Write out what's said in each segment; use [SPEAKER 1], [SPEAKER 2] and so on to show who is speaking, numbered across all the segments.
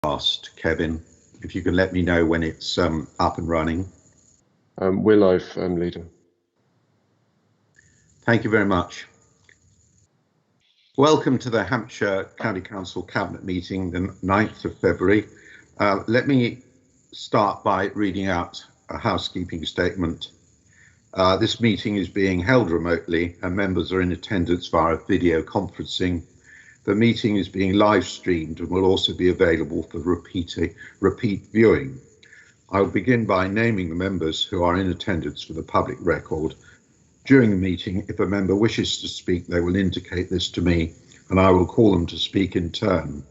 [SPEAKER 1] Fast, Kevin, if you can let me know when it's up and running.
[SPEAKER 2] We're live, Leader.
[SPEAKER 1] Thank you very much. Welcome to the Hampshire County Council Cabinet meeting, the 9th of February. Let me start by reading out a housekeeping statement. This meeting is being held remotely and members are in attendance via video conferencing. The meeting is being live streamed and will also be available for repeat viewing. I will begin by naming the members who are in attendance for the public record. During the meeting, if a member wishes to speak, they will indicate this to me and I will call them to speak in turn.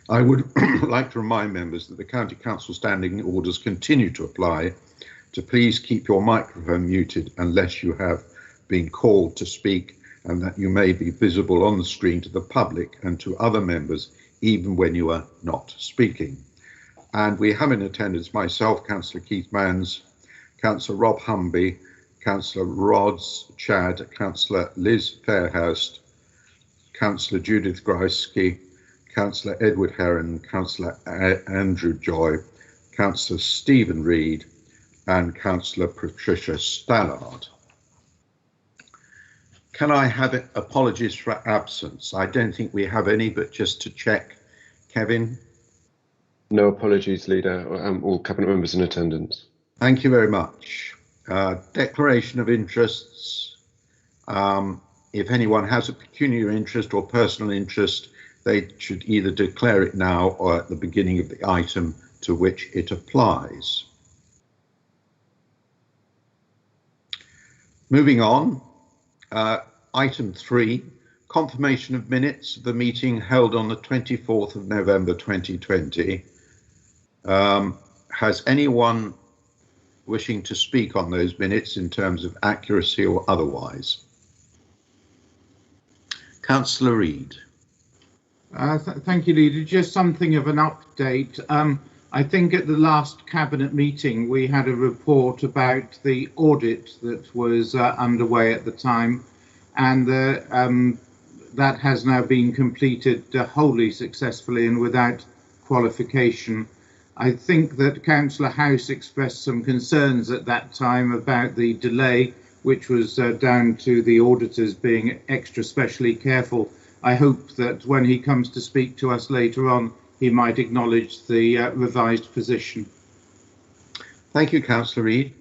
[SPEAKER 1] I would like to remind members that the County Council standing orders continue to apply, to please keep your microphone muted unless you have been called to speak, and that you may be visible on the screen to the public and to other members even when you are not speaking. And we have in attendance myself, Councillor Keith Manns, Councillor Rob Humby, Councillor Rods Chad, Councillor Liz Fairhurst, Councillor Judith Greisky, Councillor Edward Heron, Councillor Andrew Joy, Councillor Stephen Reid, and Councillor Patricia Stallard. Can I have apologies for absence? I don't think we have any, but just to check, Kevin?
[SPEAKER 2] No apologies, Leader. All Cabinet members in attendance.
[SPEAKER 1] Thank you very much. Declaration of interests. If anyone has a pecuniary interest or personal interest, they should either declare it now or at the beginning of the item to which it applies. Moving on. Item 3, confirmation of minutes of the meeting held on the 24th of November 2020. Has anyone wishing to speak on those minutes in terms of accuracy or otherwise? Councillor Reid.
[SPEAKER 3] Thank you, Leader. Just something of an update. I think at the last Cabinet meeting we had a report about the audit that was underway at the time, and that has now been completed wholly successfully and without qualification. I think that Councillor House expressed some concerns at that time about the delay, which was down to the auditors being extra specially careful. I hope that when he comes to speak to us later on, he might acknowledge the revised position.
[SPEAKER 1] Thank you, Councillor Reid.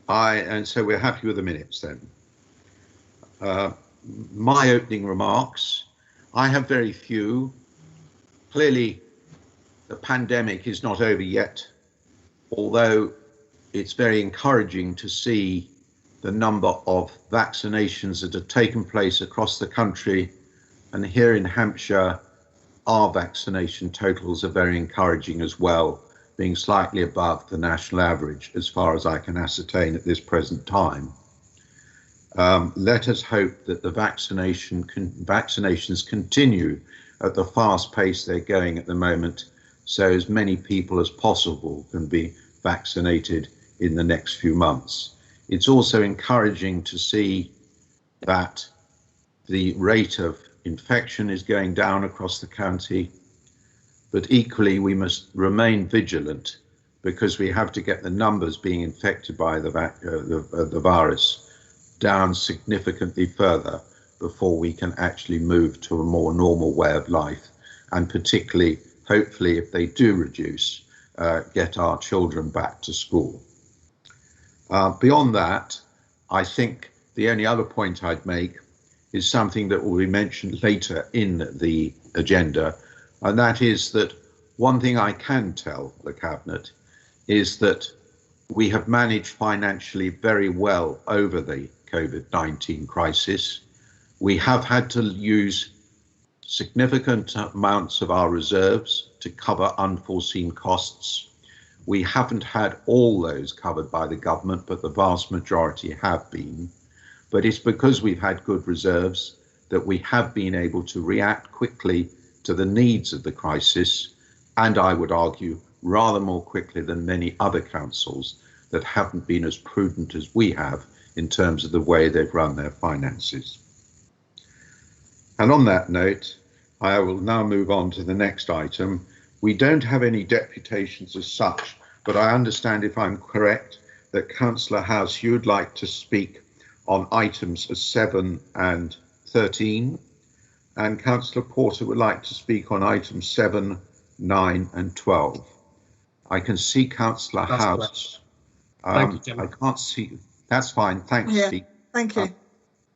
[SPEAKER 1] And so we're happy with the minutes then. My opening remarks, I have very few. Clearly, the pandemic is not over yet, although it's very encouraging to see the number of vaccinations that have taken place across the country, and here in Hampshire, our vaccination totals are very encouraging as well, being slightly above the national average as far as I can ascertain at this present time. Let us hope that the vaccinations continue at the fast pace they're going at the moment, so as many people as possible can be vaccinated in the next few months. It's also encouraging to see that the rate of infection is going down across the county, but equally we must remain vigilant because we have to get the numbers being infected by the virus down significantly further before we can actually move to a more normal way of life, and particularly, hopefully, if they do reduce, get our children back to school. Beyond that, I think the only other point I'd make is something that will be mentioned later in the agenda, and that is that one thing I can tell the Cabinet is that we have managed financially very well over the COVID-19 crisis. We have had to use significant amounts of our reserves to cover unforeseen costs. We haven't had all those covered by the government, but the vast majority have been. But it's because we've had good reserves that we have been able to react quickly to the needs of the crisis, and I would argue rather more quickly than many other councils that haven't been as prudent as we have in terms of the way they've run their finances. And on that note, I will now move on to the next item. We don't have any deputations as such, but I understand, if I'm correct, that Councillor House, you would like to speak on items 7 and 13, and Councillor Porter would like to speak on items 7, 9 and 12. I can see Councillor House.
[SPEAKER 4] Thank you,
[SPEAKER 1] I can't see. That's fine. Thanks,
[SPEAKER 5] Yeah,
[SPEAKER 1] Steve.
[SPEAKER 5] thank you.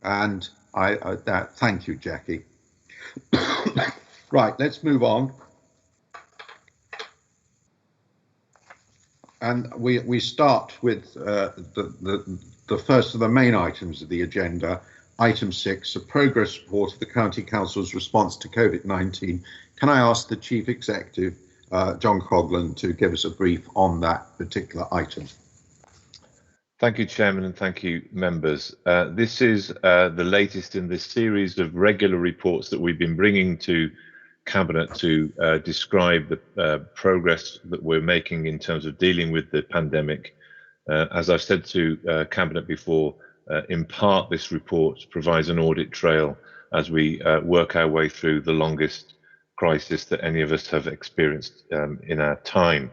[SPEAKER 1] And thank you, Jackie. Right, let's move on. And we start with the first of the main items of the agenda, item 6, a progress report of the County Council's response to COVID-19. Can I ask the Chief Executive, John Coglan, to give us a brief on that particular item?
[SPEAKER 6] Thank you, Chairman, and thank you, members. This is the latest in this series of regular reports that we've been bringing to Cabinet to describe the progress that we're making in terms of dealing with the pandemic. As I've said to Cabinet before, in part this report provides an audit trail as we work our way through the longest crisis that any of us have experienced in our time.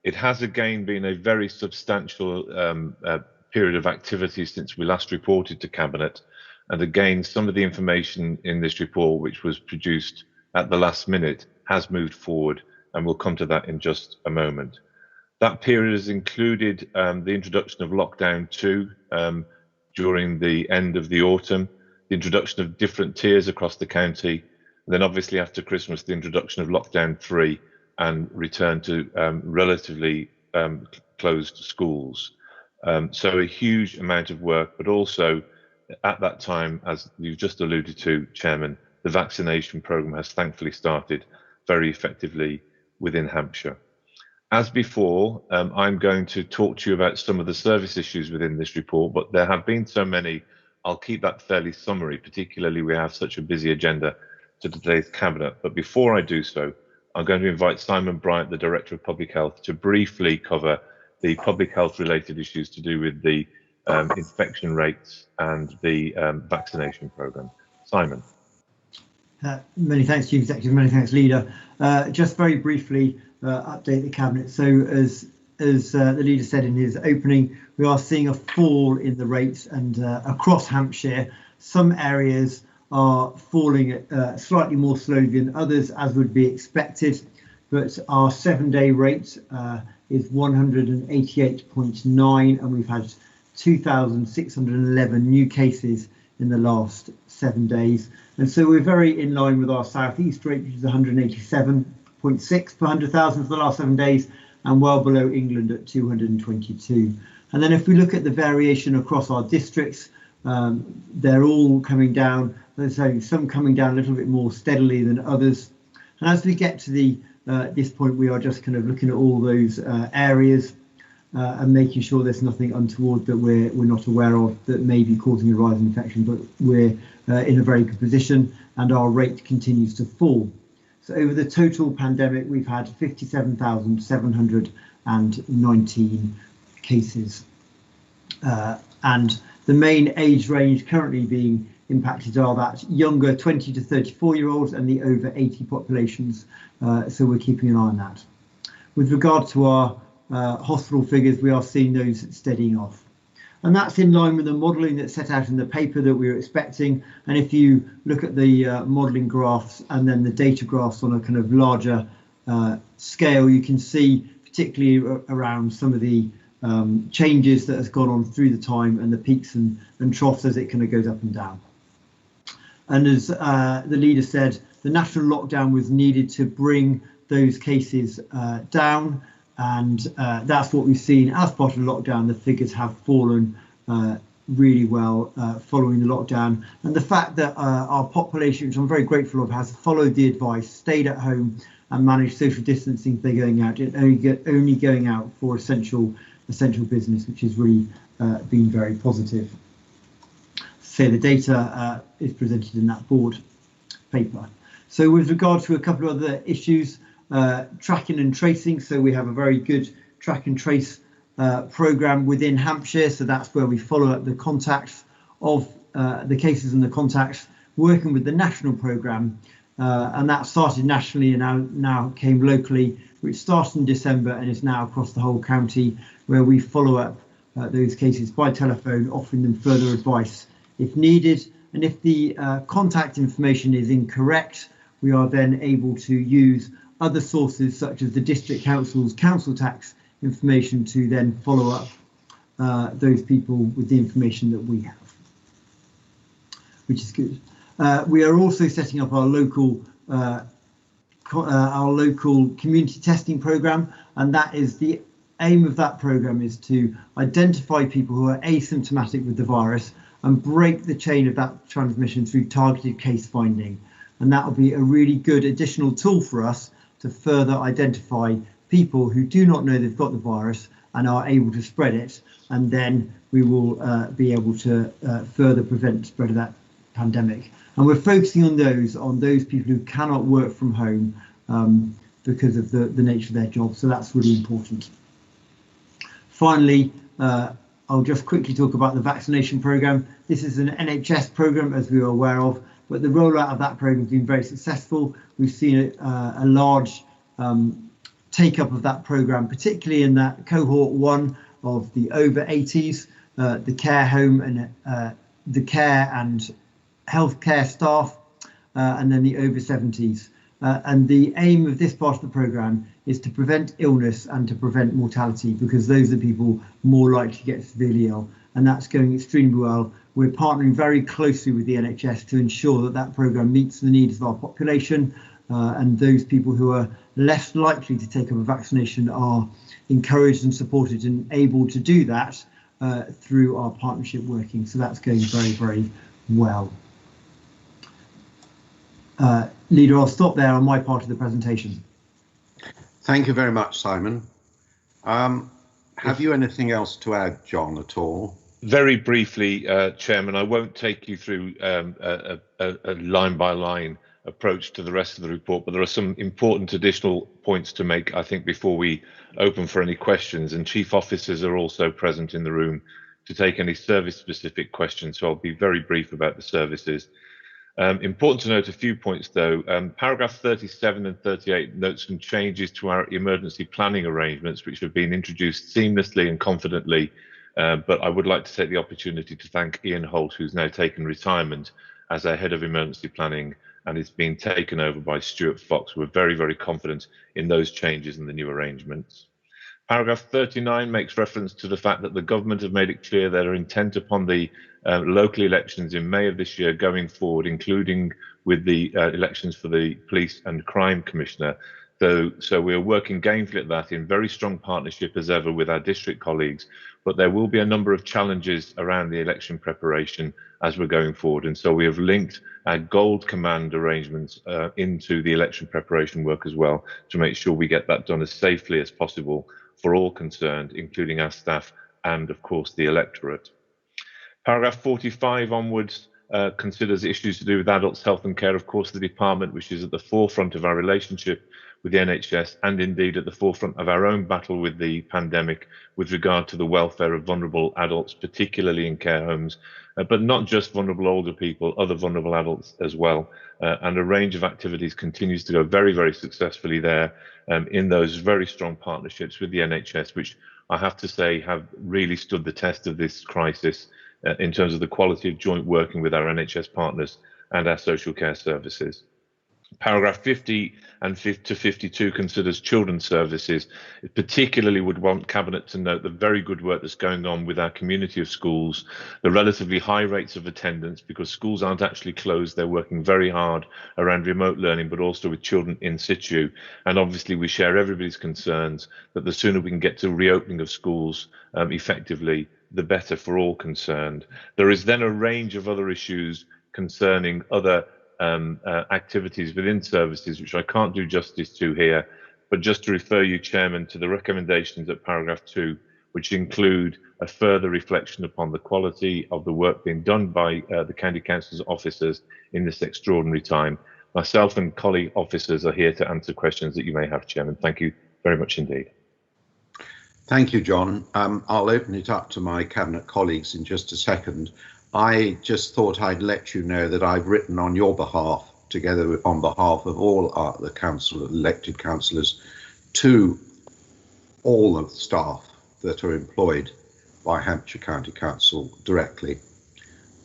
[SPEAKER 6] It has again been a very substantial period of activity since we last reported to Cabinet. And again, some of the information in this report, which was produced at the last minute, has moved forward, and we'll come to that in just a moment. That period has included the introduction of lockdown 2 during the end of the autumn, the introduction of different tiers across the county, and then obviously after Christmas, the introduction of lockdown 3 and return to relatively closed schools. So a huge amount of work, but also at that time, as you've just alluded to, Chairman, the vaccination programme has thankfully started very effectively within Hampshire. As before, I'm going to talk to you about some of the service issues within this report, but there have been so many, I'll keep that fairly summary, particularly we have such a busy agenda to today's Cabinet. But before I do so, I'm going to invite Simon Bryant, the Director of Public Health, to briefly cover the public health related issues to do with the infection rates and the vaccination programme. Simon.
[SPEAKER 7] Many thanks, Chief Executive. Many thanks, Leader. Just very briefly update the Cabinet. So as the Leader said in his opening, we are seeing a fall in the rates, and across Hampshire, some areas are falling slightly more slowly than others, as would be expected. But our 7-day rate is 188.9, and we've had 2,611 new cases in the last 7 days. And so we're very in line with our southeast rate, which is 187.6 per 100,000 for the last 7 days, and well below England at 222. And then if we look at the variation across our districts, they're all coming down. So some coming down a little bit more steadily than others. And as we get to this point, we are just kind of looking at all those areas and making sure there's nothing untoward that we're not aware of that may be causing a rise in infection, but we're in a very good position and our rate continues to fall. So over the total pandemic, we've had 57,719 cases. And the main age range currently being impacted are that younger 20 to 34-year-olds and the over 80 populations. So we're keeping an eye on that. With regard to our hospital figures, we are seeing those steadying off. And that's in line with the modelling that's set out in the paper that we were expecting. And if you look at the modelling graphs and then the data graphs on a kind of larger scale, you can see particularly around some of the changes that has gone on through the time and the peaks and troughs as it kind of goes up and down. And as the Leader said, the national lockdown was needed to bring those cases down. And that's what we've seen as part of the lockdown. The figures have fallen really well following the lockdown. And the fact that our population, which I'm very grateful of, has followed the advice, stayed at home and managed social distancing, they're going out, only going out for essential business, which has really been very positive. So the data is presented in that board paper. So with regard to a couple of other issues, tracking and tracing. So we have a very good track and trace programme within Hampshire. So that's where we follow up the contacts of the cases and the contacts. working with the national programme, and that started nationally and now came locally, which started in December and is now across the whole county, where we follow up those cases by telephone, offering them further advice if needed. And if the contact information is incorrect, we are then able to use other sources such as the district council's council tax information to then follow up those people with the information that we have, which is good. We are also setting up our local community testing programme, and that is the aim of that programme is to identify people who are asymptomatic with the virus and break the chain of that transmission through targeted case finding. And that will be a really good additional tool for us to further identify people who do not know they've got the virus and are able to spread it, and then we will be able to further prevent the spread of that pandemic. And we're focusing on those people who cannot work from home because of the nature of their job, so that's really important. Finally, I'll just quickly talk about the vaccination programme. This is an NHS programme, as we are aware of, but the rollout of that programme has been very successful. We've seen a large take up of that programme, particularly in that cohort 1 of the over 80s, the care home and the care and healthcare staff, and then the over 70s. And the aim of this part of the programme is to prevent illness and to prevent mortality, because those are people more likely to get severely ill, and that's going extremely well. We're partnering very closely with the NHS to ensure that that programme meets the needs of our population, and those people who are less likely to take up a vaccination are encouraged and supported and able to do that through our partnership working. So that's going very, very well. Leader, I'll stop there on my part of the presentation.
[SPEAKER 1] Thank you very much, Simon. Have you anything else to add, John, at all?
[SPEAKER 6] Very briefly, Chairman, I won't take you through a line-by-line approach to the rest of the report, but there are some important additional points to make, I think, before we open for any questions. And chief officers are also present in the room to take any service-specific questions, so I'll be very brief about the services. Important to note a few points, though. Paragraph 37 and 38 notes some changes to our emergency planning arrangements, which have been introduced seamlessly and confidently. But I would like to take the opportunity to thank Ian Holt, who's now taken retirement as our head of emergency planning, and it's been taken over by Stuart Fox. We're very, very confident in those changes and the new arrangements. Paragraph 39 makes reference to the fact that the government have made it clear their intent upon the local elections in May of this year going forward, including with the elections for the Police and Crime Commissioner. So we are working gainfully at that in very strong partnership as ever with our district colleagues, but there will be a number of challenges around the election preparation as we're going forward. And so we have linked our Gold Command arrangements into the election preparation work as well, to make sure we get that done as safely as possible for all concerned, including our staff and, of course, the electorate. Paragraph 45 onwards considers issues to do with adults' health and care. Of course, the department, which is at the forefront of our relationship with the NHS, and indeed at the forefront of our own battle with the pandemic with regard to the welfare of vulnerable adults, particularly in care homes, but not just vulnerable older people, other vulnerable adults as well. And a range of activities continues to go very, very successfully there in those very strong partnerships with the NHS, which I have to say have really stood the test of this crisis in terms of the quality of joint working with our NHS partners and our social care services. Paragraph 50 and 50 to 52 considers children's services. It particularly would want Cabinet to note the very good work that's going on with our community of schools, the relatively high rates of attendance, because schools aren't actually closed. They're working very hard around remote learning, but also with children in situ. And obviously we share everybody's concerns that the sooner we can get to reopening of schools effectively, the better for all concerned. There is then a range of other issues concerning other activities within services, which I can't do justice to here, but just to refer you, Chairman, to the recommendations at paragraph 2, which include a further reflection upon the quality of the work being done by the County Council's officers in this extraordinary time. Myself and colleague officers are here to answer questions that you may have, Chairman. Thank you very much indeed.
[SPEAKER 1] Thank you, John. I'll open it up to my Cabinet colleagues in just a second, I just thought I'd let you know that I've written on your behalf, together on behalf of all the elected councillors, to all of the staff that are employed by Hampshire County Council directly,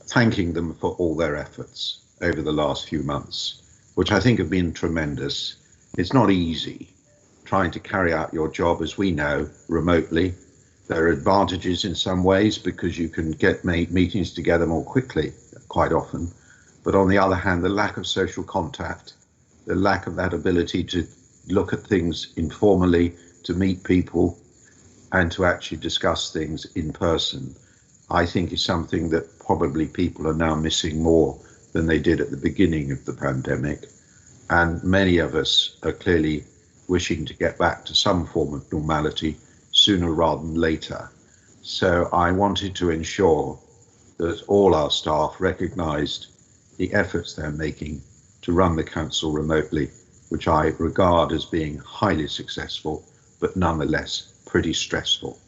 [SPEAKER 1] thanking them for all their efforts over the last few months, which I think have been tremendous. It's not easy trying to carry out your job, as we know, remotely. There are advantages in some ways because you can get meetings together more quickly, quite often. But on the other hand, the lack of social contact, the lack of that ability to look at things informally, to meet people and to actually discuss things in person, I think is something that probably people are now missing more than they did at the beginning of the pandemic. And many of us are clearly wishing to get back to some form of normality sooner rather than later. So I wanted to ensure that all our staff recognised the efforts they're making to run the council remotely, which I regard as being highly successful, but nonetheless pretty stressful.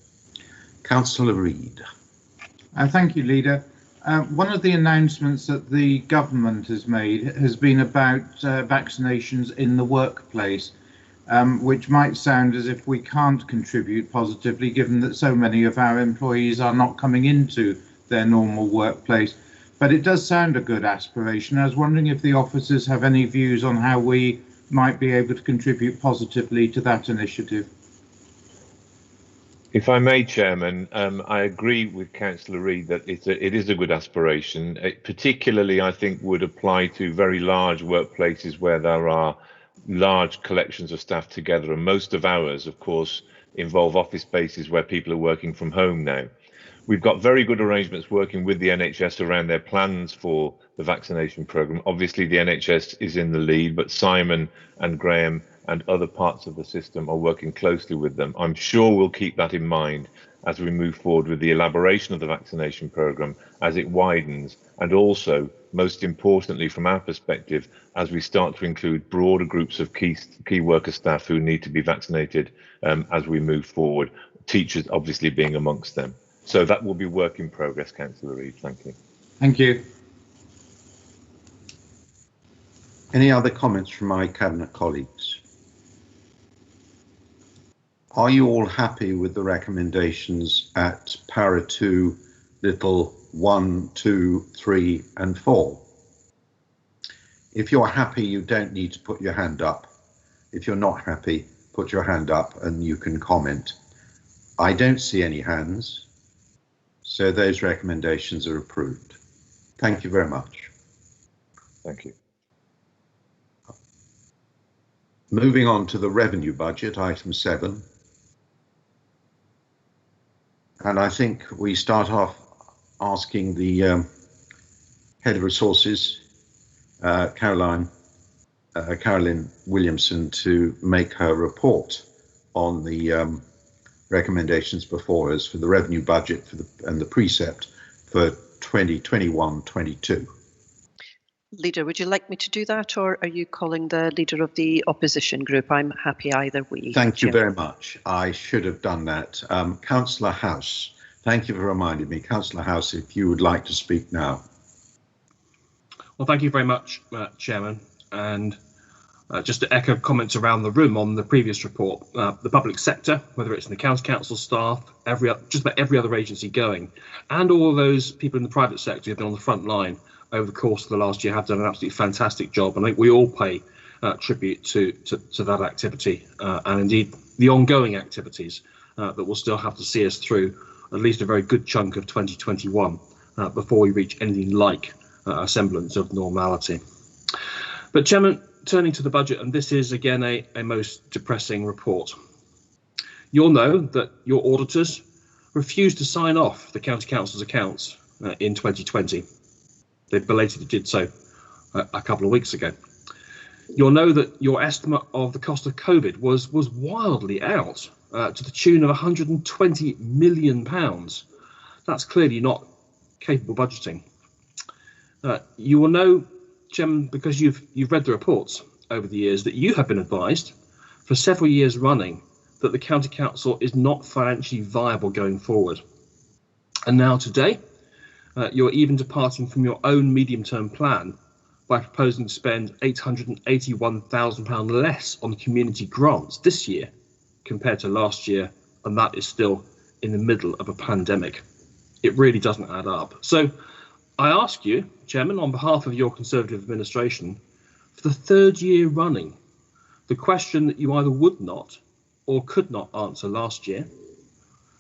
[SPEAKER 1] Councillor Reid.
[SPEAKER 3] Thank you, Leader. One of the announcements that the government has made has been about vaccinations in the workplace, which might sound as if we can't contribute positively, given that so many of our employees are not coming into their normal workplace. But it does sound a good aspiration. I was wondering if the officers have any views on how we might be able to contribute positively to that initiative.
[SPEAKER 6] If I may, Chairman, I agree with Councillor Reid that it is a good aspiration. It particularly, I think, would apply to very large workplaces where there are large collections of staff together, and most of ours, of course, involve office spaces where people are working from home now. We've got very good arrangements working with the NHS around their plans for the vaccination programme. Obviously, the NHS is in the lead, but Simon and Graham and other parts of the system are working closely with them. I'm sure we'll keep that in mind as we move forward with the elaboration of the vaccination programme as it widens, and also, most importantly from our perspective, as we start to include broader groups of key worker staff who need to be vaccinated as we move forward, teachers obviously being amongst them. So that will be work in progress, Councillor Reid. Thank you.
[SPEAKER 3] Thank you.
[SPEAKER 1] Any other comments from my Cabinet colleagues? Are you all happy with the recommendations at para 2, little 1, 2, 3 and 4? If you're happy, you don't need to put your hand up. If you're not happy, put your hand up and you can comment. I don't see any hands, so those recommendations are approved. Thank you very much.
[SPEAKER 6] Thank you.
[SPEAKER 1] Moving on to the revenue budget, item 7. And I think we start off asking the Head of Resources, Caroline Williamson, to make her report on the recommendations before us for the revenue budget and the precept for 2021-22.
[SPEAKER 4] Leader, would you like me to do that, or are you calling the Leader of the Opposition Group? I'm happy either way.
[SPEAKER 1] Thank you very much. I should have done that. Councillor House, thank you for reminding me. Councillor House, if you would like to speak now.
[SPEAKER 5] Well, thank you very much, Chairman. And just to echo comments around the room on the previous report, the public sector, whether it's in the county council staff, just about every other agency going, and all of those people in the private sector who have been on the front line over the course of the last year have done an absolutely fantastic job. And I think we all pay tribute to that activity and indeed the ongoing activities that will still have to see us through at least a very good chunk of 2021 before we reach anything like a semblance of normality. But Chairman, turning to the budget, and this is again a most depressing report. You'll know that your auditors refused to sign off the County Council's accounts in 2020. They belatedly did so a couple of weeks ago. You'll know that your estimate of the cost of COVID was wildly out to the tune of £120 million. That's clearly not capable budgeting. You will know, Chairman, because you've read the reports over the years, that you have been advised for several years running that the County Council is not financially viable going forward. And now today, you're even departing from your own medium-term plan by proposing to spend £881,000 less on community grants this year compared to last year, and that is still in the middle of a pandemic. It really doesn't add up. So I ask you, Chairman, on behalf of your Conservative administration, for the third year running, the question that you either would not or could not answer last year,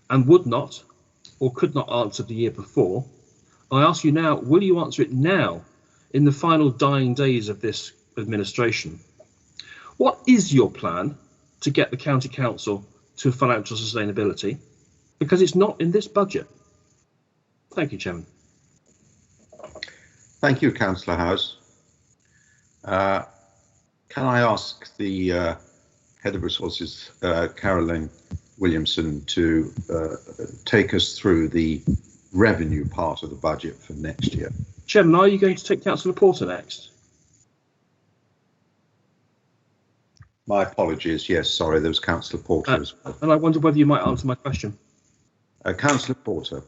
[SPEAKER 5] and would not or could not answer the year before, I ask you now, will you answer it now in the final dying days of this administration? What is your plan to get the County Council to financial sustainability? Because it's not in this budget. Thank you, Chairman.
[SPEAKER 1] Thank you, Councillor Howes. Can I ask the Head of Resources, Caroline Williamson, to take us through the revenue part of the budget for next year?
[SPEAKER 5] Chairman, are you going to take Councillor Porter next?
[SPEAKER 1] My apologies. Yes, sorry, there was Councillor Porter as well.
[SPEAKER 5] And I wonder whether you might answer my question.
[SPEAKER 1] Councillor Porter.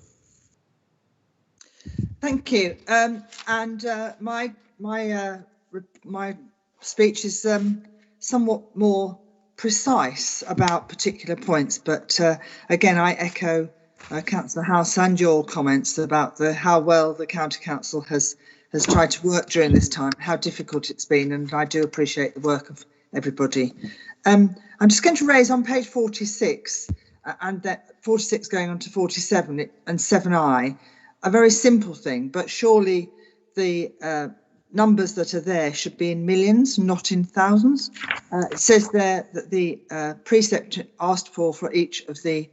[SPEAKER 8] Thank you. My speech is somewhat more precise about particular points, but again, I echo Councillor House and your comments about how well the County Council has tried to work during this time, how difficult it's been, and I do appreciate the work of everybody. I'm just going to raise on page 46 and that 46 going on to 47 and 7i, a very simple thing, but surely the numbers that are there should be in millions, not in thousands. It says there that the precept asked for each of the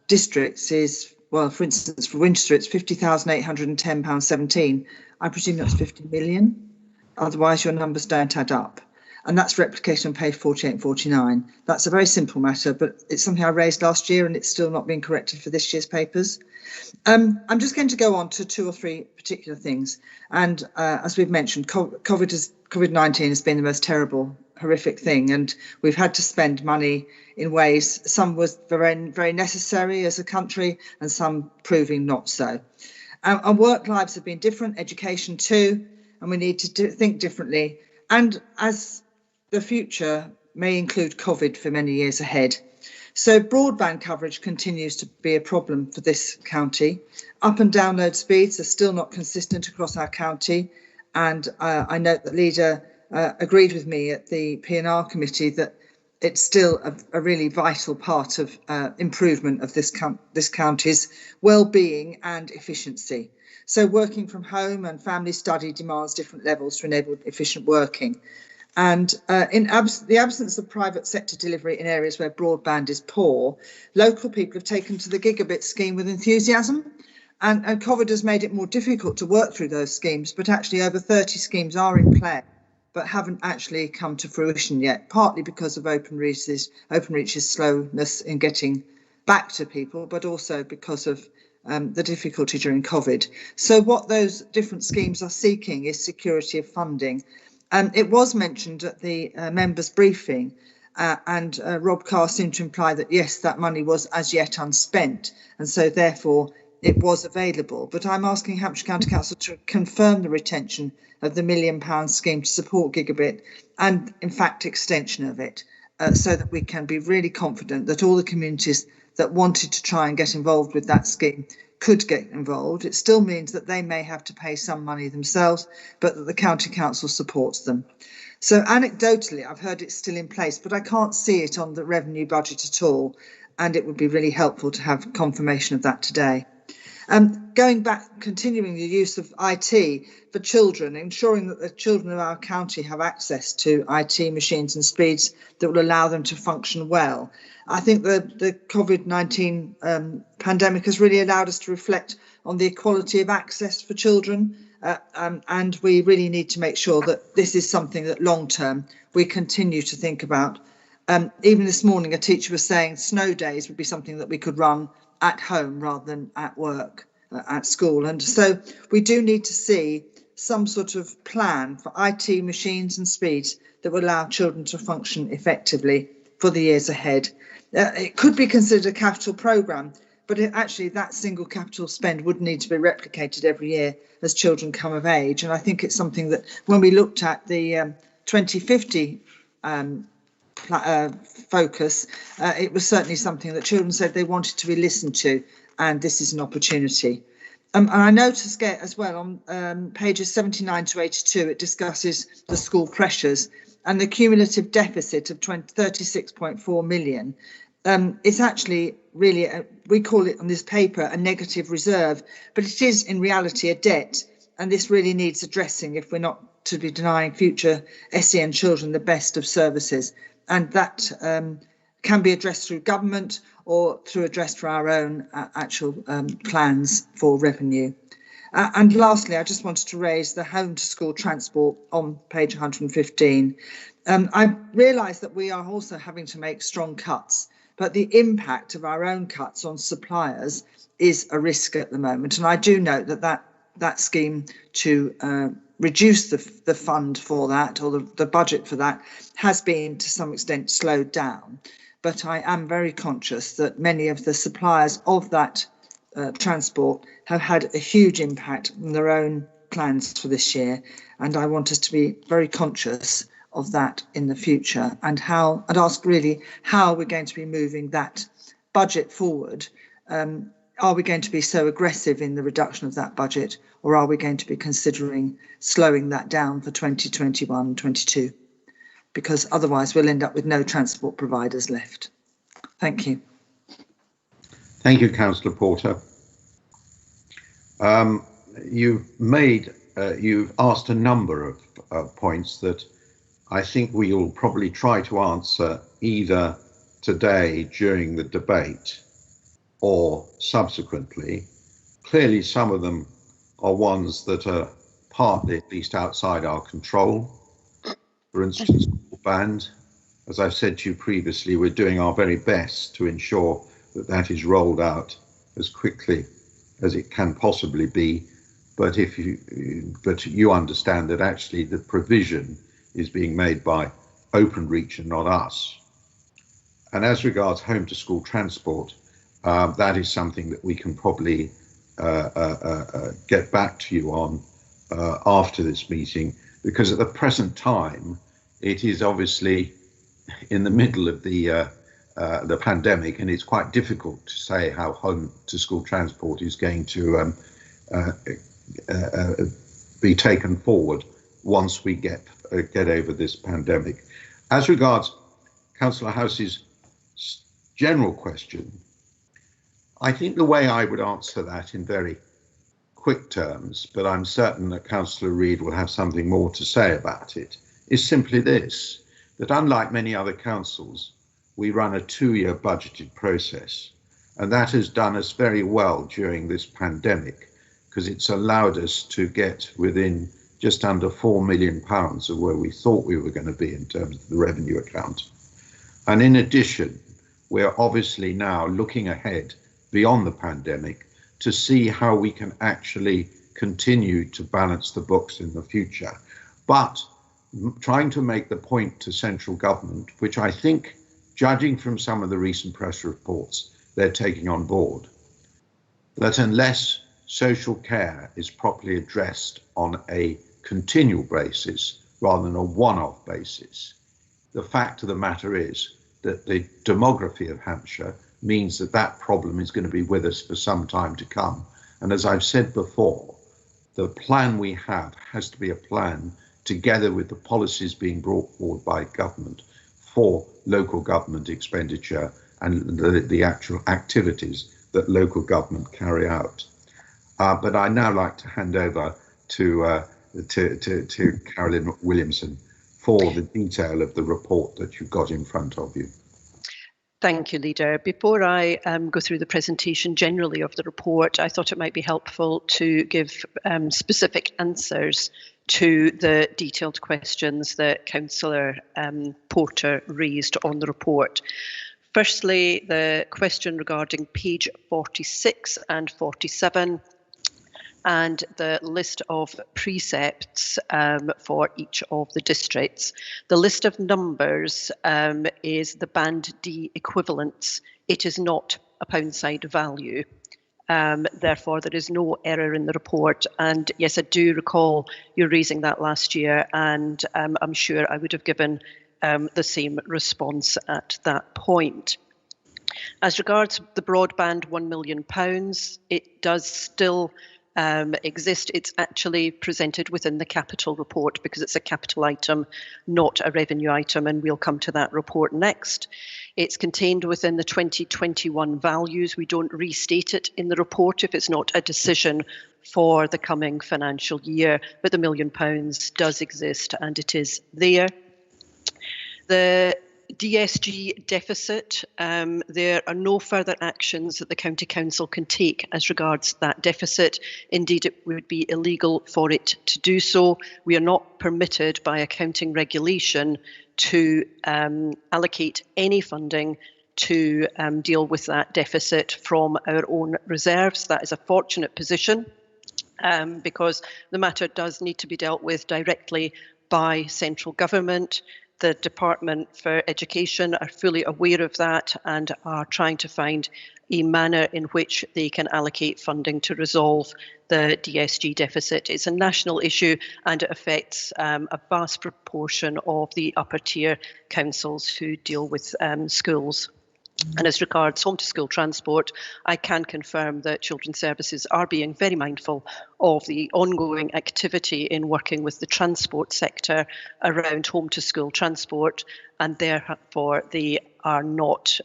[SPEAKER 8] districts is, well, for instance, for Winchester, it's £50,810.17. I presume that's 50 million. Otherwise, your numbers don't add up. And that's replicated on page 48 and 49. That's a very simple matter, but it's something I raised last year and it's still not been corrected for this year's papers. I'm just going to go on to 2 or 3 particular things. And as we've mentioned, COVID-19 has been the most terrible, horrific thing. And we've had to spend money in ways, some was very, very necessary as a country and some proving not so. Our work lives have been different, education too, and we need to think differently. And as the future may include COVID for many years ahead. So broadband coverage continues to be a problem for this county. Up and download speeds are still not consistent across our county. And I note that Leader agreed with me at the P&R committee that it's still a really vital part of improvement of this county's well-being and efficiency. So working from home and family study demands different levels to enable efficient working. And in the absence of private sector delivery in areas where broadband is poor, local people have taken to the gigabit scheme with enthusiasm. And COVID has made it more difficult to work through those schemes, but actually over 30 schemes are in play, but haven't actually come to fruition yet, partly because of Openreach's slowness in getting back to people, but also because of the difficulty during COVID. So what those different schemes are seeking is security of funding. It was mentioned at the members' briefing, and Rob Carr seemed to imply that, yes, that money was as yet unspent, and so therefore it was available. But I'm asking Hampshire County Council to confirm the retention of the £1 million scheme to support gigabit and, in fact, extension of it, so that we can be really confident that all the communities that wanted to try and get involved with that scheme could get involved. It still means that they may have to pay some money themselves, but that the County Council supports them. So anecdotally, I've heard it's still in place, but I can't see it on the revenue budget at all. And it would be really helpful to have confirmation of that today. Going back, continuing the use of IT for children, ensuring that the children of our county have access to IT machines and speeds that will allow them to function well. I think the COVID-19 pandemic has really allowed us to reflect on the equality of access for children, and we really need to make sure that this is something that long term we continue to think about. Even this morning, a teacher was saying snow days would be something that we could run at home rather than at work, at school. And so we do need to see some sort of plan for IT machines and speeds that will allow children to function effectively for the years ahead. It could be considered a capital programme, but actually that single capital spend would need to be replicated every year as children come of age. And I think it's something that when we looked at the 2050 focus, it was certainly something that children said they wanted to be listened to, and this is an opportunity. And I noticed as well on pages 79 to 82, it discusses the school pressures and the cumulative deficit of 36.4 million. It's actually really, we call it on this paper a negative reserve, but it is in reality a debt. And this really needs addressing if we're not to be denying future SEN children the best of services. And that can be addressed through government or through addressed for our own actual plans for revenue. And lastly, I just wanted to raise the home to school transport on page 115. I realise that we are also having to make strong cuts, but the impact of our own cuts on suppliers is a risk at the moment. And I do note that scheme to reduce the fund for that, or the budget for that, has been to some extent slowed down. But I am very conscious that many of the suppliers of that transport have had a huge impact on their own plans for this year. And I want us to be very conscious of that in the future, and ask really how we're going to be moving that budget forward. Are we going to be so aggressive in the reduction of that budget, or are we going to be considering slowing that down for 2021-22? Because otherwise we'll end up with no transport providers left. Thank you.
[SPEAKER 1] Thank you, Councillor Porter. You've asked a number of points that I think we will probably try to answer either today during the debate or subsequently. Clearly, some of them are ones that are partly at least outside our control. For instance, broadband. As I've said to you previously, we're doing our very best to ensure that that is rolled out as quickly as it can possibly be. But you understand that actually the provision is being made by Openreach and not us. And as regards home to school transport, that is something that we can probably get back to you on after this meeting, because at the present time, it is obviously in the middle of the pandemic, and it's quite difficult to say how home to school transport is going to be taken forward once we get over this pandemic. As regards Councillor House's general question, I think the way I would answer that in very quick terms, but I'm certain that Councillor Reid will have something more to say about it, is simply this, that unlike many other councils, we run a 2-year budgeted process, and that has done us very well during this pandemic, because it's allowed us to get within just under £4 million of where we thought we were going to be in terms of the revenue account. And in addition, we're obviously now looking ahead beyond the pandemic to see how we can actually continue to balance the books in the future. But trying to make the point to central government, which I think, judging from some of the recent press reports, they're taking on board, that unless social care is properly addressed on a continual basis rather than a one-off basis, the fact of the matter is that the demography of Hampshire means that that problem is going to be with us for some time to come. And as I've said before, the plan we have has to be a plan together with the policies being brought forward by government for local government expenditure and the actual activities that local government carry out. But I'd now like to hand over to Carolyn Williamson for the detail of the report that you've got in front of you.
[SPEAKER 4] Thank you, Leader. Before I go through the presentation generally of the report, I thought it might be helpful to give specific answers to the detailed questions that Councillor Porter raised on the report. Firstly, the question regarding page 46 and 47 and the list of precepts for each of the districts. The list of numbers is the Band D equivalents. It is not a pound side value. Therefore, there is no error in the report. And yes, I do recall you raising that last year, and I'm sure I would have given the same response at that point. As regards the broadband £1 million, it does still exist. It's actually presented within the capital report because it's a capital item, not a revenue item, and we'll come to that report next. It's contained within the 2021 values. We don't restate it in the report if it's not a decision for the coming financial year, but the £1 million does exist and it is there. The DSG deficit, there are no further actions that the County Council can take as regards that deficit. Indeed, it would be illegal for it to do so. We are not permitted by accounting regulation to allocate any funding to deal with that deficit from our own reserves. That is a fortunate position because the matter does need to be dealt with directly by central government. The Department for Education are fully aware of that and are trying to find a manner in which they can allocate funding to resolve the DSG deficit. It's a national issue and it affects a vast proportion of the upper tier councils who deal with schools. And as regards home to school transport, I can confirm that Children's Services are being very mindful of the ongoing activity in working with the transport sector around home to school transport, and therefore they are not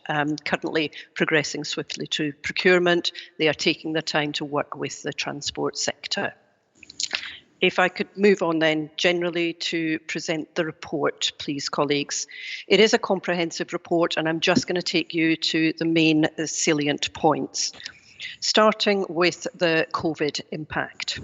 [SPEAKER 4] currently progressing swiftly to procurement. They are taking their time to work with the transport sector. If I could move on then generally to present the report, please, colleagues. It is a comprehensive report and I'm just going to take you to the main salient points, starting with the COVID impact.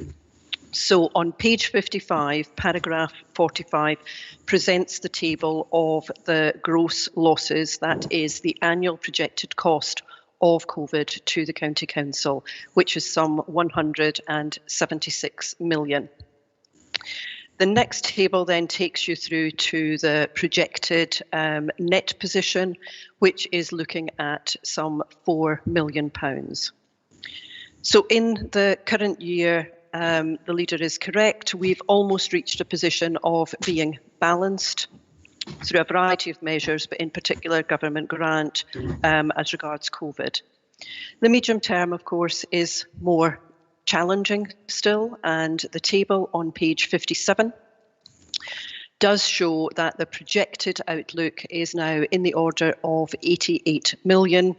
[SPEAKER 4] So on page 55, paragraph 45 presents the table of the gross losses, that is the annual projected cost of COVID to the County Council, which is some 176 million. The next table then takes you through to the projected net position, which is looking at some £4 million. So in the current year, the leader is correct. We've almost reached a position of being balanced through a variety of measures, but in particular government grant as regards COVID. The medium term, of course, is more challenging still, and the table on page 57 does show that the projected outlook is now in the order of 88 million,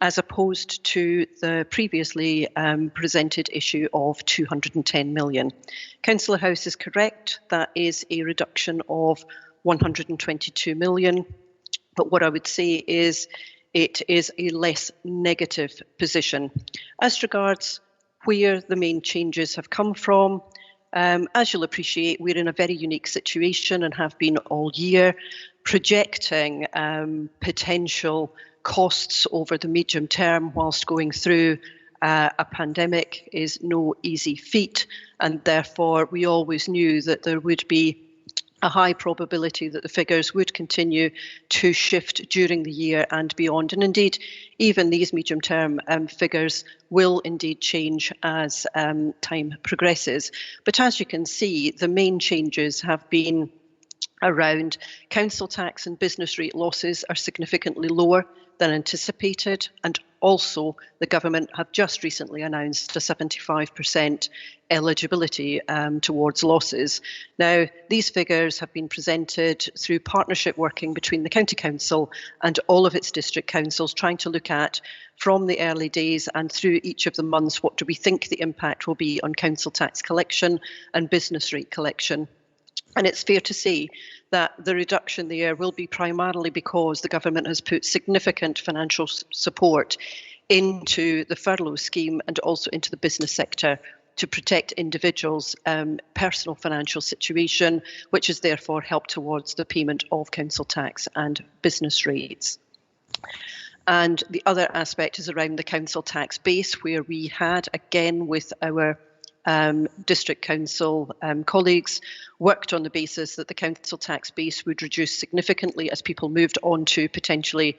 [SPEAKER 4] as opposed to the previously presented issue of 210 million. Councillor House is correct, that is a reduction of 122 million, but what I would say is it is a less negative position. As regards where the main changes have come from, as you'll appreciate, we're in a very unique situation and have been all year. Projecting potential costs over the medium term whilst going through a pandemic is no easy feat, and therefore we always knew that there would be a high probability that the figures would continue to shift during the year and beyond. And indeed, even these medium-term figures will indeed change as time progresses. But as you can see, the main changes have been around council tax and business rate losses are significantly lower than anticipated, and also the government have just recently announced a 75% eligibility towards losses. Now, these figures have been presented through partnership working between the County Council and all of its district councils, trying to look at from the early days and through each of the months, what do we think the impact will be on council tax collection and business rate collection. And it's fair to say that the reduction there will be primarily because the government has put significant financial support into the furlough scheme and also into the business sector to protect individuals' personal financial situation, which has therefore helped towards the payment of council tax and business rates. And the other aspect is around the council tax base, where we had, again, with our District Council colleagues worked on the basis that the council tax base would reduce significantly as people moved on to potentially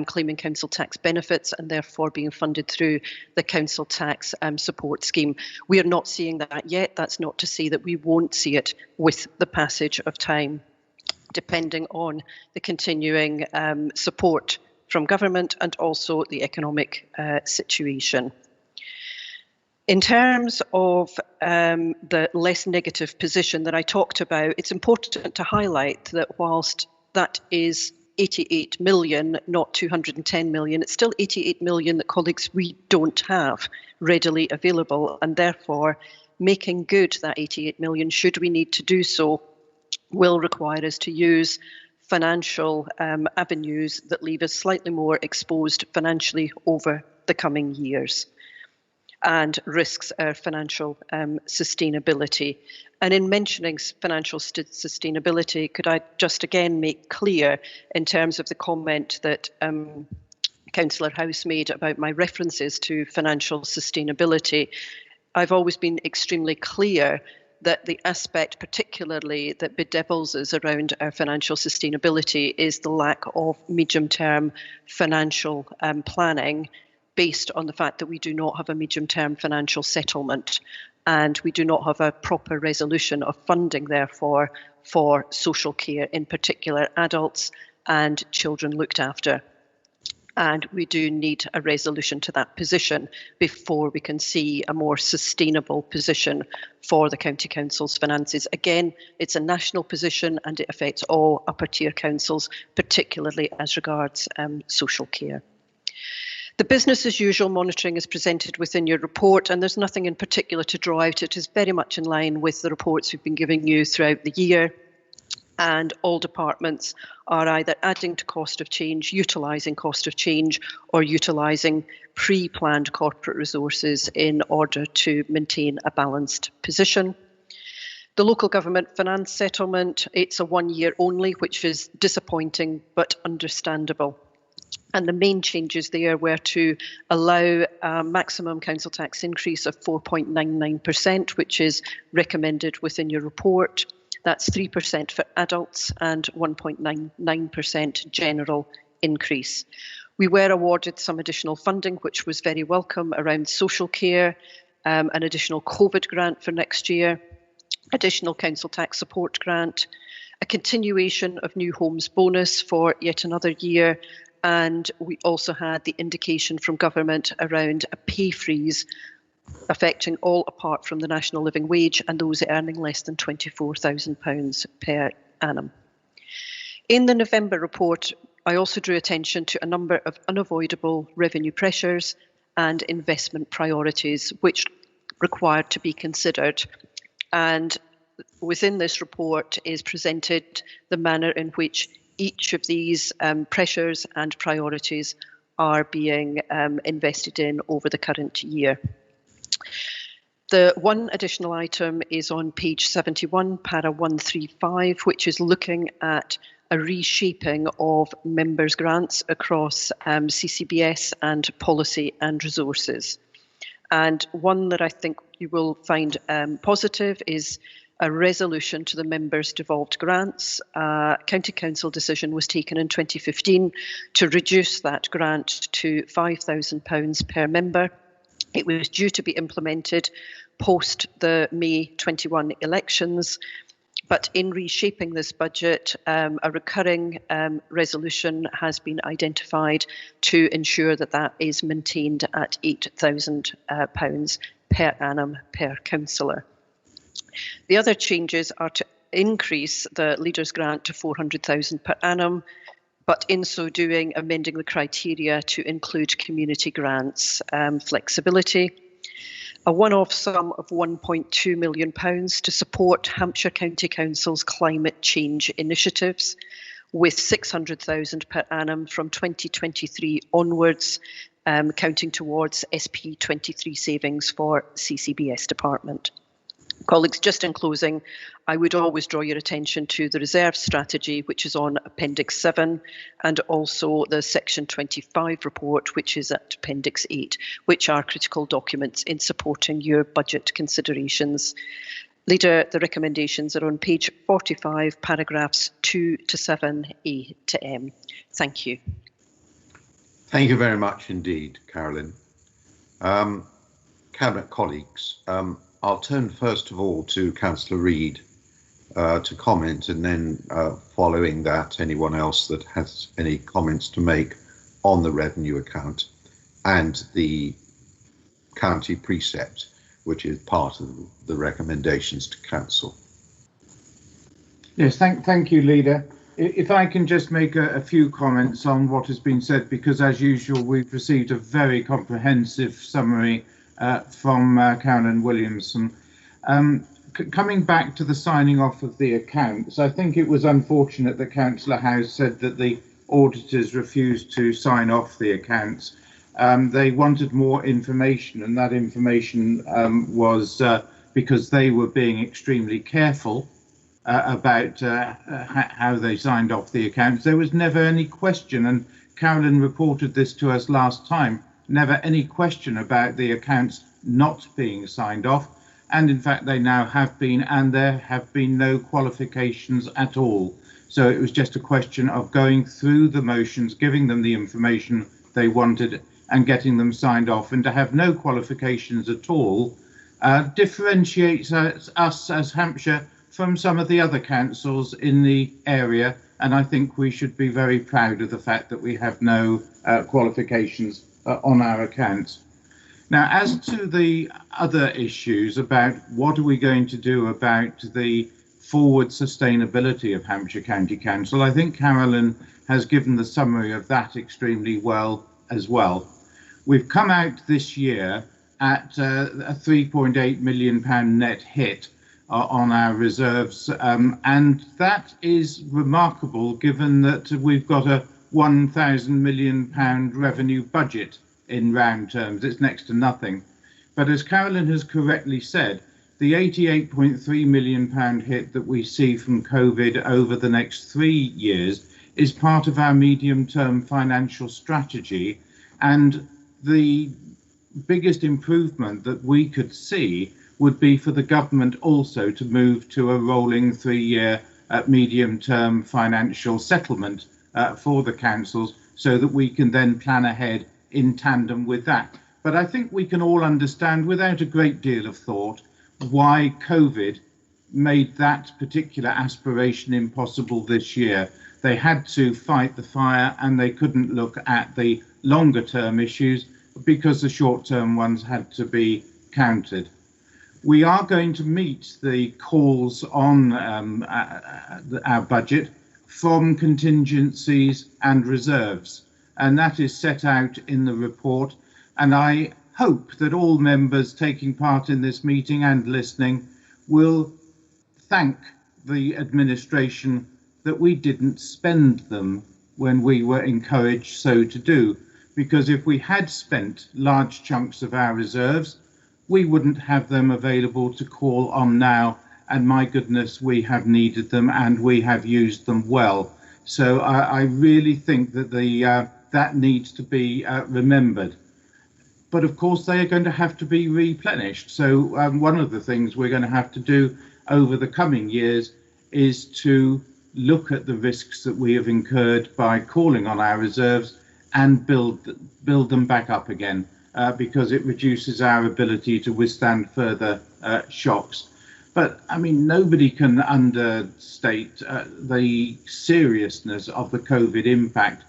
[SPEAKER 4] claiming council tax benefits and therefore being funded through the council tax support scheme. We are not seeing that yet. That's not to say that we won't see it with the passage of time, depending on the continuing support from government and also the economic situation. In terms of the less negative position that I talked about, it's important to highlight that whilst that is 88 million, not 210 million, it's still 88 million that, colleagues, we don't have readily available, and therefore making good that 88 million, should we need to do so, will require us to use financial avenues that leave us slightly more exposed financially over the coming years, and risks our financial sustainability. And in mentioning financial sustainability, could I just again make clear, in terms of the comment that Councillor House made about my references to financial sustainability, I've always been extremely clear that the aspect particularly that bedevils us around our financial sustainability is the lack of medium-term financial planning, based on the fact that we do not have a medium-term financial settlement and we do not have a proper resolution of funding, therefore, for social care, in particular adults and children looked after. And we do need a resolution to that position before we can see a more sustainable position for the County Council's finances. Again, it's a national position and it affects all upper tier councils, particularly as regards social care. The business as usual monitoring is presented within your report, and there's nothing in particular to draw out. It is very much in line with the reports we've been giving you throughout the year. And all departments are either adding to cost of change, utilising cost of change, or utilising pre-planned corporate resources in order to maintain a balanced position. The local government finance settlement, it's a 1 year only, which is disappointing but understandable. And the main changes there were to allow a maximum council tax increase of 4.99%, which is recommended within your report. That's 3% for adults and 1.99% general increase. We were awarded some additional funding, which was very welcome, around social care, an additional COVID grant for next year, additional council tax support grant, a continuation of new homes bonus for yet another year, and we also had the indication from government around a pay freeze affecting all apart from the national living wage and those earning less than £24,000 per annum. In the November report, I also drew attention to a number of unavoidable revenue pressures and investment priorities which required to be considered. And within this report is presented the manner in which each of these pressures and priorities are being invested in over the current year. The one additional item is on page 71, para 135, which is looking at a reshaping of members' grants across CCBS and policy and resources. And one that I think you will find positive is a resolution to the members' devolved grants. County Council decision was taken in 2015 to reduce that grant to £5,000 per member. It was due to be implemented post the May 21 elections, but in reshaping this budget, a recurring resolution has been identified to ensure that that is maintained at £8,000 per annum per councillor. The other changes are to increase the leaders' grant to £400,000 per annum, but in so doing, amending the criteria to include community grants flexibility. A one-off sum of £1.2 million to support Hampshire County Council's climate change initiatives, with £600,000 per annum from 2023 onwards, counting towards SP23 savings for CCBS department. Colleagues, just in closing, I would always draw your attention to the reserve strategy, which is on Appendix 7, and also the Section 25 report, which is at Appendix 8, which are critical documents in supporting your budget considerations. Leader, the recommendations are on page 45, paragraphs 2 to 7, A to M. Thank you.
[SPEAKER 1] Thank you very much indeed, Carolyn. Cabinet colleagues, I'll turn first of all to Councillor Reid to comment, and then following that, anyone else that has any comments to make on the revenue account and the county precept, which is part of the recommendations to Council.
[SPEAKER 3] Yes, thank you, Leader. If I can just make a few comments on what has been said, because as usual, we've received a very comprehensive summary from Carolyn Williamson. Coming back to the signing off of the accounts, I think it was unfortunate that Councillor House said that the auditors refused to sign off the accounts. They wanted more information, and that information was because they were being extremely careful about how they signed off the accounts. There was never any question, and Carolyn reported this to us last time, never any question about the accounts not being signed off. And in fact, they now have been, and there have been no qualifications at all. So it was just a question of going through the motions, giving them the information they wanted and getting them signed off. And to have no qualifications at all differentiates us as Hampshire from some of the other councils in the area. And I think we should be very proud of the fact that we have no qualifications on our accounts. Now, as to the other issues about what are we going to do about the forward sustainability of Hampshire County Council, I think Carolyn has given the summary of that extremely well as well. We've come out this year at a £3.8 million net hit on our reserves, and that is remarkable given that we've got a £1,000 million revenue budget. In round terms, it's next to nothing. But as Carolyn has correctly said, the £88.3 million hit that we see from COVID over the next 3 years is part of our medium-term financial strategy. And the biggest improvement that we could see would be for the government also to move to a rolling 3-year medium-term financial settlement for the councils, so that we can then plan ahead in tandem with that. But I think we can all understand without a great deal of thought why COVID made that particular aspiration impossible this year. They had to fight the fire and they couldn't look at the longer term issues because the short term ones had to be countered. We are going to meet the calls on our budget from contingencies and reserves, and that is set out in the report. And I hope that all members taking part in this meeting and listening will thank the administration that we didn't spend them when we were encouraged so to do, because if we had spent large chunks of our reserves, we wouldn't have them available to call on now. And my goodness, we have needed them and we have used them well. So I really think that that needs to be remembered. But of course, they are going to have to be replenished. So one of the things we're going to have to do over the coming years is to look at the risks that we have incurred by calling on our reserves and build them back up again, because it reduces our ability to withstand further shocks. But I mean, nobody can understate the seriousness of the COVID impact.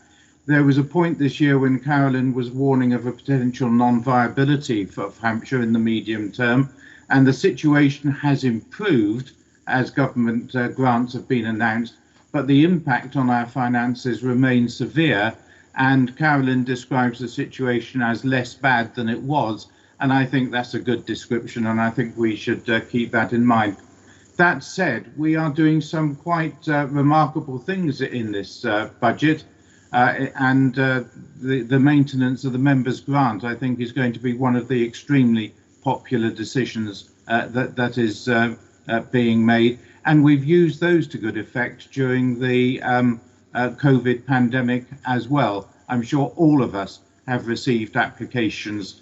[SPEAKER 3] There was a point this year when Carolyn was warning of a potential non-viability for Hampshire in the medium term, and the situation has improved as government grants have been announced, but the impact on our finances remains severe, and Carolyn describes the situation as less bad than it was, and I think that's a good description, and I think we should keep that in mind. That said, we are doing some quite remarkable things in this budget. And the maintenance of the members' grant, I think, is going to be one of the extremely popular decisions that is being made, and we've used those to good effect during the COVID pandemic as well. I'm sure all of us have received applications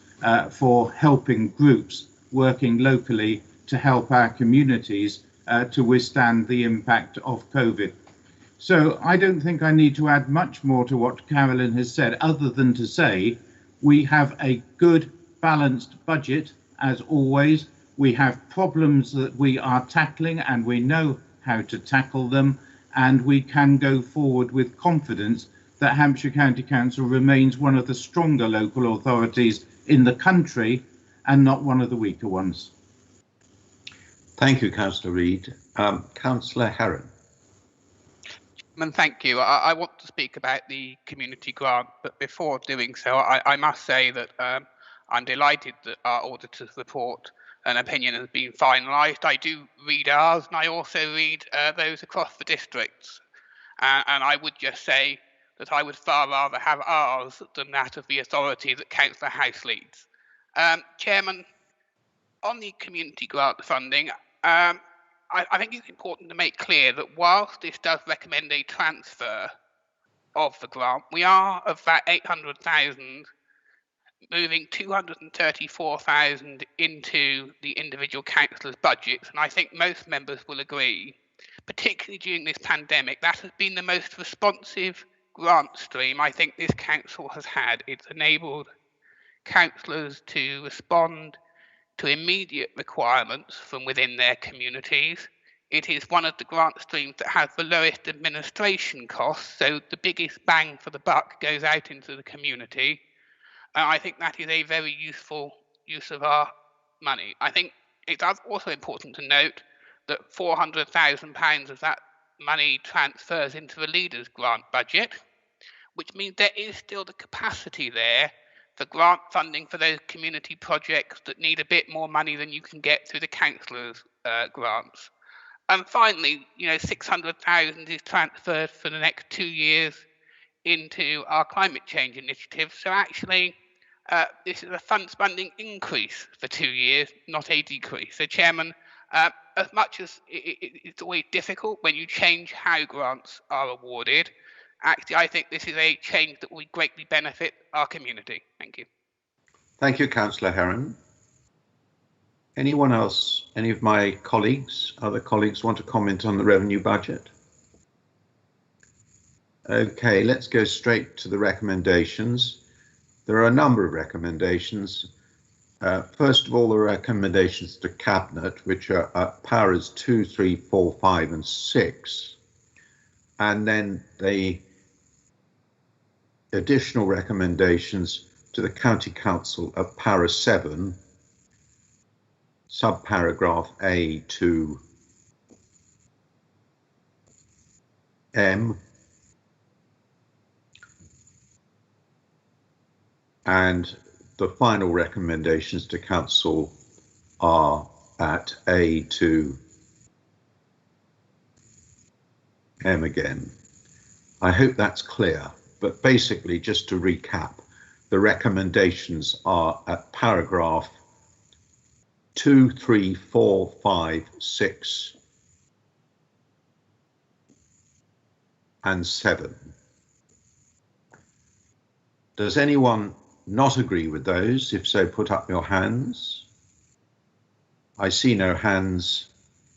[SPEAKER 3] for helping groups working locally to help our communities to withstand the impact of COVID. So I don't think I need to add much more to what Carolyn has said, other than to say we have a good balanced budget as always. We have problems that we are tackling and we know how to tackle them, and we can go forward with confidence that Hampshire County Council remains one of the stronger local authorities in the country and not one of the weaker ones.
[SPEAKER 1] Thank you, Councillor Reid. Councillor Heron.
[SPEAKER 9] Thank you. I want to speak about the community grant, but before doing so, I must say that I'm delighted that our auditor's report and opinion has been finalised. I do read ours, and I also read those across the districts. And I would just say that I would far rather have ours than that of the authority that Councillor House leads. Chairman, on the community grant funding, I think it's important to make clear that whilst this does recommend a transfer of the grant, we are, of that 800,000, moving 234,000 into the individual councillors' budgets, and I think most members will agree, particularly during this pandemic, that has been the most responsive grant stream I think this council has had. It's enabled councillors to respond to immediate requirements from within their communities. It is one of the grant streams that has the lowest administration costs, so the biggest bang for the buck goes out into the community. And I think that is a very useful use of our money. I think it's also important to note that £400,000 of that money transfers into the leaders' grant budget, which means there is still the capacity there for grant funding for those community projects that need a bit more money than you can get through the councillors' grants. And finally, 600,000 is transferred for the next 2 years into our climate change initiative. So actually, this is a fund spending increase for 2 years, not a decrease. So, Chairman, as much as it's always difficult when you change how grants are awarded, actually, I think this is a change that will greatly benefit our community. Thank you.
[SPEAKER 1] Thank you, Councillor Heron. Anyone else, any of my colleagues, other colleagues want to comment on the revenue budget? Okay, let's go straight to the recommendations. There are a number of recommendations. First of all, the recommendations to Cabinet, which are powers 2, 3, 4, 5 and 6. And then the additional recommendations to the County Council at para 7, subparagraph A to M, and the final recommendations to Council are at A to M again. I hope that's clear, but basically, just to recap, the recommendations are at paragraph 2, 3, 4, 5, 6 and 7. Does anyone not agree with those? If so, put up your hands. I see no hands,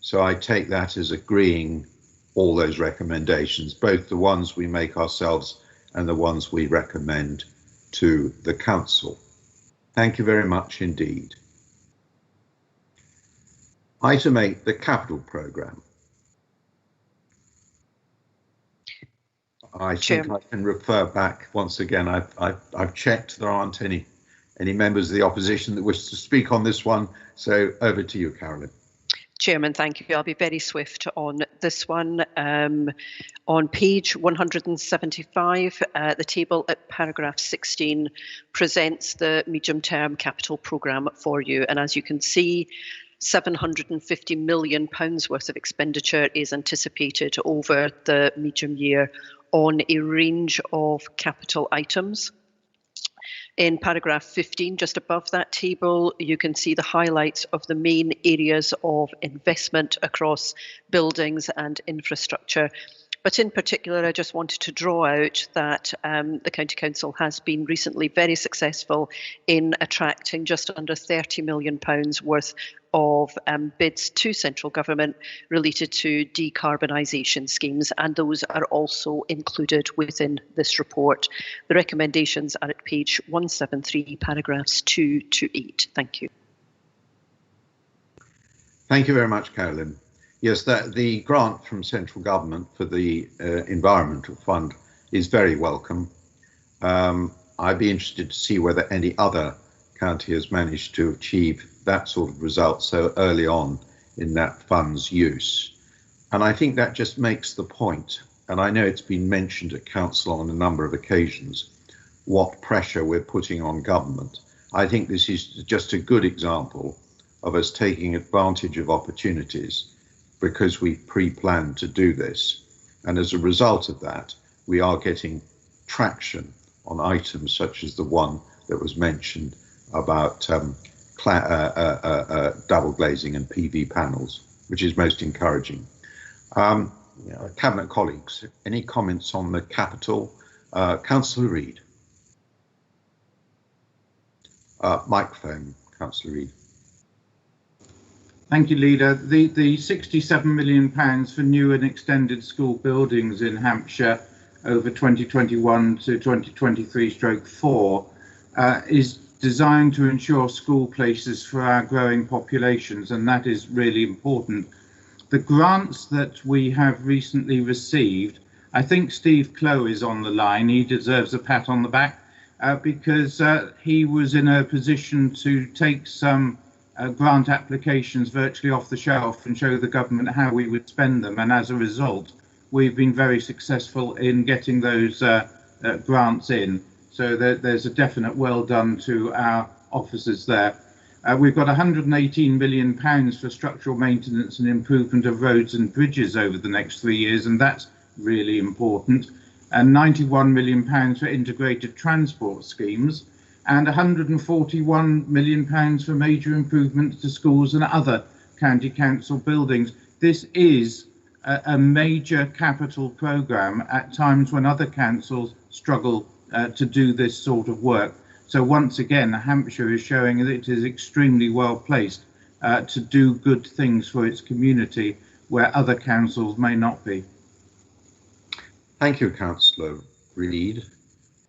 [SPEAKER 1] so I take that as agreeing all those recommendations, both the ones we make ourselves and the ones we recommend to the Council. Thank you very much indeed. Item 8, the capital programme. I think I can refer back once again. I've checked there aren't any members of the opposition that wish to speak on this one. So over to you, Carolyn.
[SPEAKER 4] Chairman, thank you. I'll be very swift on this one. On page 175, the table at paragraph 16 presents the medium-term capital programme for you. And as you can see, £750 million worth of expenditure is anticipated over the medium year on a range of capital items. In paragraph 15, just above that table, you can see the highlights of the main areas of investment across buildings and infrastructure. But in particular, I just wanted to draw out that the County Council has been recently very successful in attracting just under £30 million worth of bids to central government related to decarbonisation schemes, and those are also included within this report. The recommendations are at page 173, paragraphs 2 to 8. Thank you.
[SPEAKER 1] Thank you very much, Carolyn. Yes, the grant from central government for the Environmental Fund is very welcome. I'd be interested to see whether any other county has managed to achieve that sort of result so early on in that fund's use. And I think that just makes the point, and I know it's been mentioned at council on a number of occasions, what pressure we're putting on government. I think this is just a good example of us taking advantage of opportunities because we pre-planned to do this. And as a result of that, we are getting traction on items such as the one that was mentioned about double glazing and PV panels, which is most encouraging. Cabinet colleagues, any comments on the capital? Councillor Reid. Microphone, Councillor Reid.
[SPEAKER 3] Thank you, Leader. The £67 million for new and extended school buildings in Hampshire over 2021 to 2023/4 is designed to ensure school places for our growing populations, and that is really important. The grants that we have recently received, I think Steve Clough is on the line. He deserves a pat on the back because he was in a position to take some grant applications virtually off the shelf and show the government how we would spend them, and as a result we've been very successful in getting those grants in, so there's a definite well done to our officers there. We've got £118 million for structural maintenance and improvement of roads and bridges over the next 3 years, and that's really important, and £91 million for integrated transport schemes, and £141 million for major improvements to schools and other county council buildings. This is a major capital programme at times when other councils struggle to do this sort of work. So once again, Hampshire is showing that it is extremely well placed to do good things for its community where other councils may not be.
[SPEAKER 1] Thank you, Councillor Reid.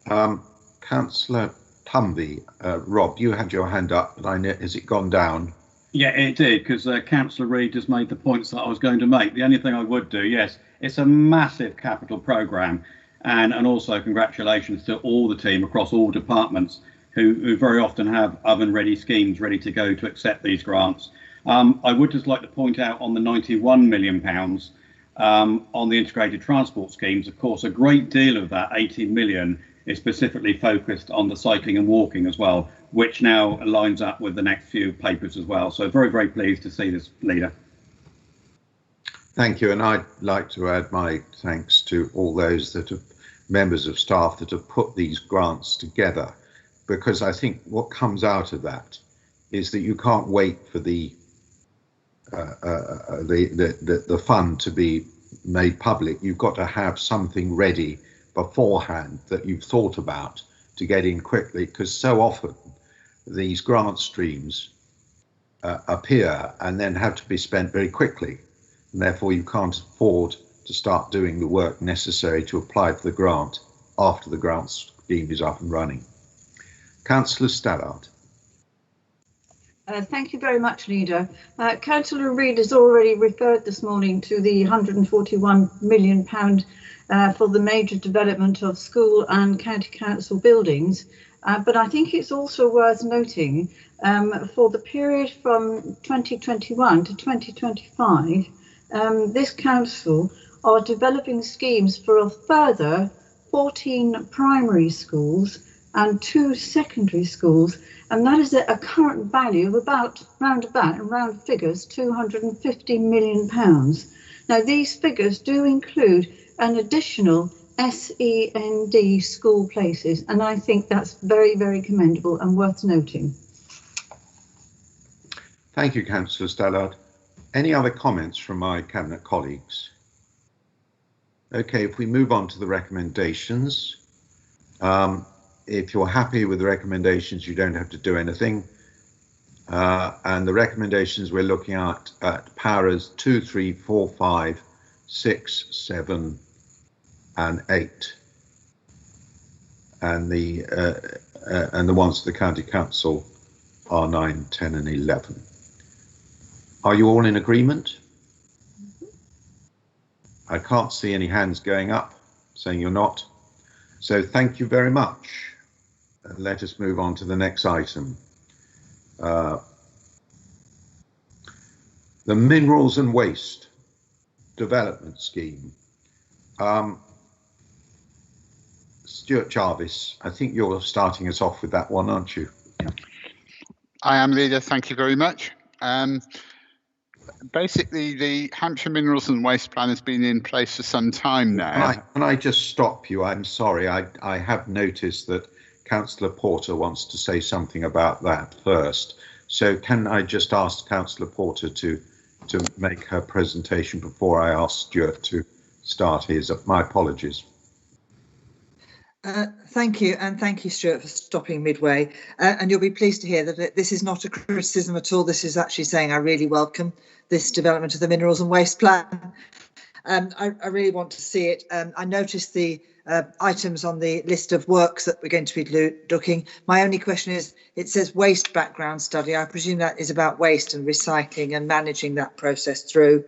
[SPEAKER 1] Councillor Tumby, Rob, you had your hand up, but I know, has it gone down?
[SPEAKER 10] Yeah, it did, because Councillor Reid just made the points that I was going to make. The only thing I would do, yes, it's a massive capital programme, and also congratulations to all the team across all departments who very often have oven-ready schemes ready to go to accept these grants. I would just like to point out on the £91 million on the integrated transport schemes, of course, a great deal of that 18 million is specifically focused on the cycling and walking as well, which now lines up with the next few papers as well. So very, very pleased to see this, Leader.
[SPEAKER 1] Thank you, and I'd like to add my thanks to all those that have members of staff that have put these grants together, because I think what comes out of that is that you can't wait for the fund to be made public. You've got to have something ready beforehand that you've thought about to get in quickly, because so often these grant streams appear and then have to be spent very quickly, and therefore you can't afford to start doing the work necessary to apply for the grant after the grant scheme is up and running. Councillor Stallard.
[SPEAKER 11] Thank you very much, Leader. Councillor Reid has already referred this morning to the £141 million for the major development of school and county council buildings, but I think it's also worth noting for the period from 2021 to 2025, this council are developing schemes for a further 14 primary schools and 2 secondary schools, and that is at a current value of round figures, £250 million. Now, these figures do include an additional SEND school places, and I think that's very, very commendable and worth noting.
[SPEAKER 1] Thank you, Councillor Stallard. Any other comments from my Cabinet colleagues? Okay, if we move on to the recommendations. If you're happy with the recommendations, you don't have to do anything. And the recommendations we're looking at powers 2, 3, 4, 5, 6, 7, and 8. And the ones for the County Council are 9, 10, and 11. Are you all in agreement? I can't see any hands going up saying you're not. So thank you very much. Let us move on to the next item. The Minerals and Waste Development Scheme. Stuart Jarvis, I think you're starting us off with that one, aren't you?
[SPEAKER 12] I am, Leader. Thank you very much. Basically, the Hampshire Minerals and Waste Plan has been in place for some time now.
[SPEAKER 1] Can I just stop you? I'm sorry. I have noticed that Councillor Porter wants to say something about that first. So can I just ask Councillor Porter to make her presentation before I ask Stuart to start his? My apologies.
[SPEAKER 8] Thank you, and thank you, Stuart, for stopping midway. And you'll be pleased to hear that this is not a criticism at all. This is actually saying I really welcome this development of the Minerals and Waste Plan. I really want to see it. I noticed the items on the list of works that we're going to be looking. My only question is, it says waste background study. I presume that is about waste and recycling and managing that process through.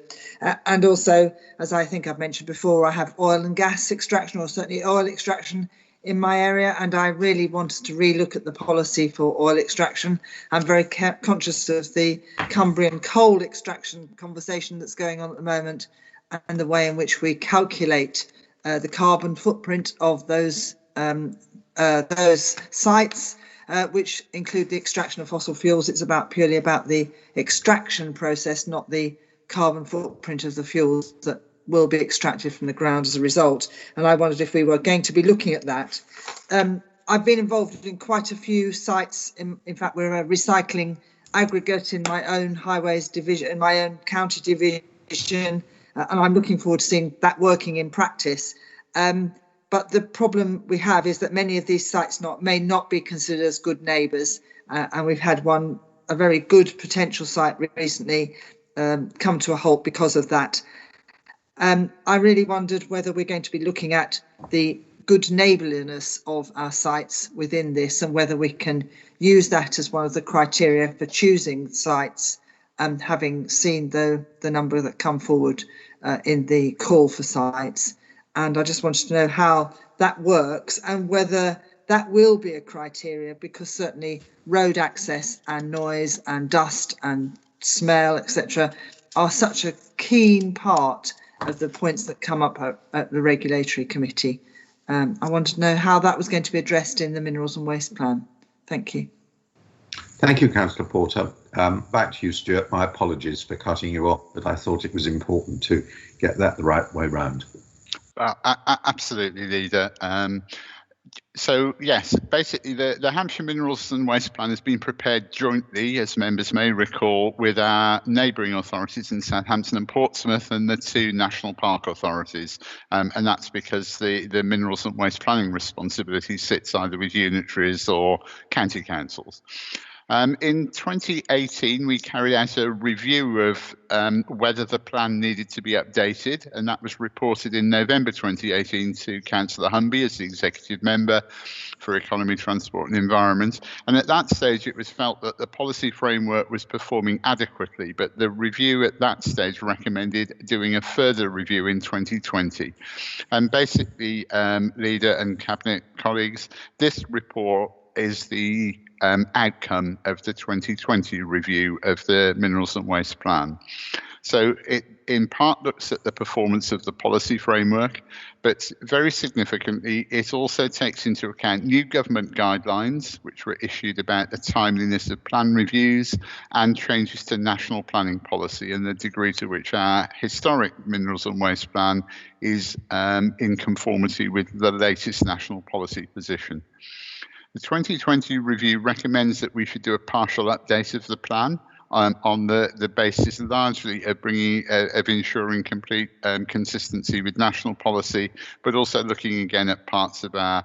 [SPEAKER 8] And also, as I think I've mentioned before, I have oil and gas extraction, or certainly oil extraction in my area, and I really wanted to relook at the policy for oil extraction. I'm very conscious of the Cumbrian coal extraction conversation that's going on at the moment, and the way in which we calculate the carbon footprint of those sites, which include the extraction of fossil fuels. It's purely about the extraction process, not the carbon footprint of the fuels that will be extracted from the ground as a result. And I wondered if we were going to be looking at that. I've been involved in quite a few sites. In fact, we're a recycling aggregate in my own highways division, in my own county division, and I'm looking forward to seeing that working in practice. But the problem we have is that many of these sites may not be considered as good neighbours, and we've had a very good potential site recently come to a halt because of that. I really wondered whether we're going to be looking at the good neighbourliness of our sites within this, and whether we can use that as one of the criteria for choosing sites, and having seen the number that come forward in the call for sites. And I just wanted to know how that works and whether that will be a criteria, because certainly road access and noise and dust and smell, etc., are such a keen part of the points that come up at the Regulatory Committee. I wanted to know how that was going to be addressed in the Minerals and Waste Plan. Thank you.
[SPEAKER 1] Thank you, Councillor Porter. Back to you, Stuart. My apologies for cutting you off, but I thought it was important to get that the right way round.
[SPEAKER 12] Absolutely, Leader. So yes, basically the Hampshire Minerals and Waste Plan has been prepared jointly, as members may recall, with our neighbouring authorities in Southampton and Portsmouth and the two national park authorities. And that's because the Minerals and Waste Planning responsibility sits either with unitaries or county councils. In 2018, we carried out a review of whether the plan needed to be updated, and that was reported in November 2018 to Councillor Humby as the Executive Member for Economy, Transport and Environment. And at that stage, it was felt that the policy framework was performing adequately, but the review at that stage recommended doing a further review in 2020. And basically, Leader and Cabinet colleagues, this report is the outcome of the 2020 review of the Minerals and Waste Plan. So it in part looks at the performance of the policy framework, but very significantly, it also takes into account new government guidelines, which were issued about the timeliness of plan reviews and changes to national planning policy and the degree to which our historic Minerals and Waste Plan is in conformity with the latest national policy position. The 2020 review recommends that we should do a partial update of the plan on the basis largely of ensuring complete consistency with national policy, but also looking again at parts of our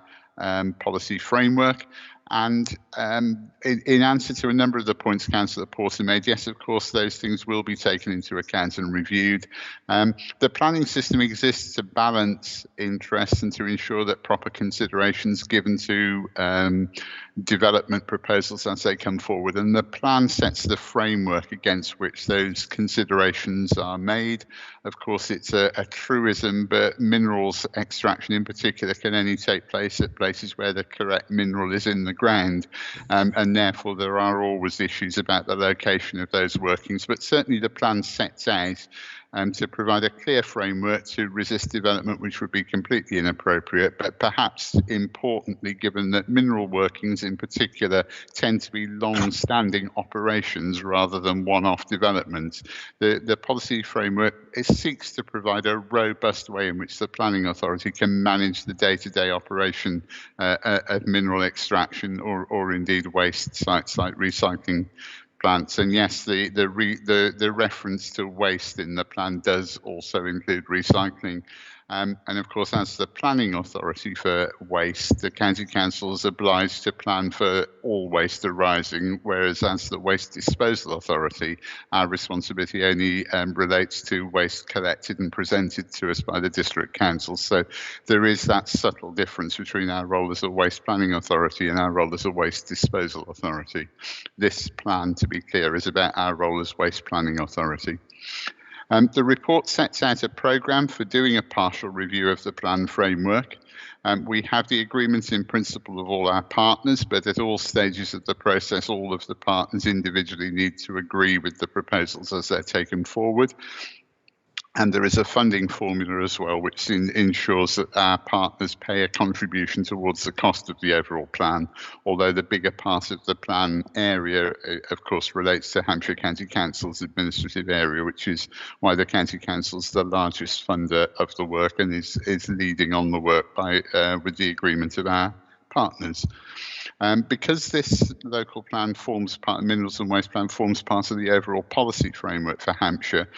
[SPEAKER 12] policy framework. And in answer to a number of the points Councillor Porter made, yes, of course, those things will be taken into account and reviewed. The planning system exists to balance interests and to ensure that proper considerations given to development proposals as they come forward. And the plan sets the framework against which those considerations are made. Of course, it's a truism, but minerals extraction in particular can only take place at places where the correct mineral is in the ground. And therefore, there are always issues about the location of those workings. But certainly the plan sets out to provide a clear framework to resist development which would be completely inappropriate, but perhaps importantly, given that mineral workings in particular tend to be long-standing operations rather than one-off developments, the policy framework seeks to provide a robust way in which the planning authority can manage the day-to-day operation of mineral extraction or indeed waste sites like recycling plants. And yes, the reference to waste in the plan does also include recycling. And of course, as the planning authority for waste, the County Council is obliged to plan for all waste arising, whereas as the Waste Disposal Authority, our responsibility only relates to waste collected and presented to us by the District Council. So there is that subtle difference between our role as a waste planning authority and our role as a waste disposal authority. This plan, to be clear, is about our role as waste planning authority. The report sets out a programme for doing a partial review of the plan framework. We have the agreement in principle of all our partners, but at all stages of the process, all of the partners individually need to agree with the proposals as they're taken forward. And there is a funding formula as well, which ensures that our partners pay a contribution towards the cost of the overall plan, although the bigger part of the plan area, of course, relates to Hampshire County Council's administrative area, which is why the County Council is the largest funder of the work and is leading on the work with the agreement of our partners. Because this local plan forms part, Minerals and Waste Plan forms part of the overall policy framework for Hampshire,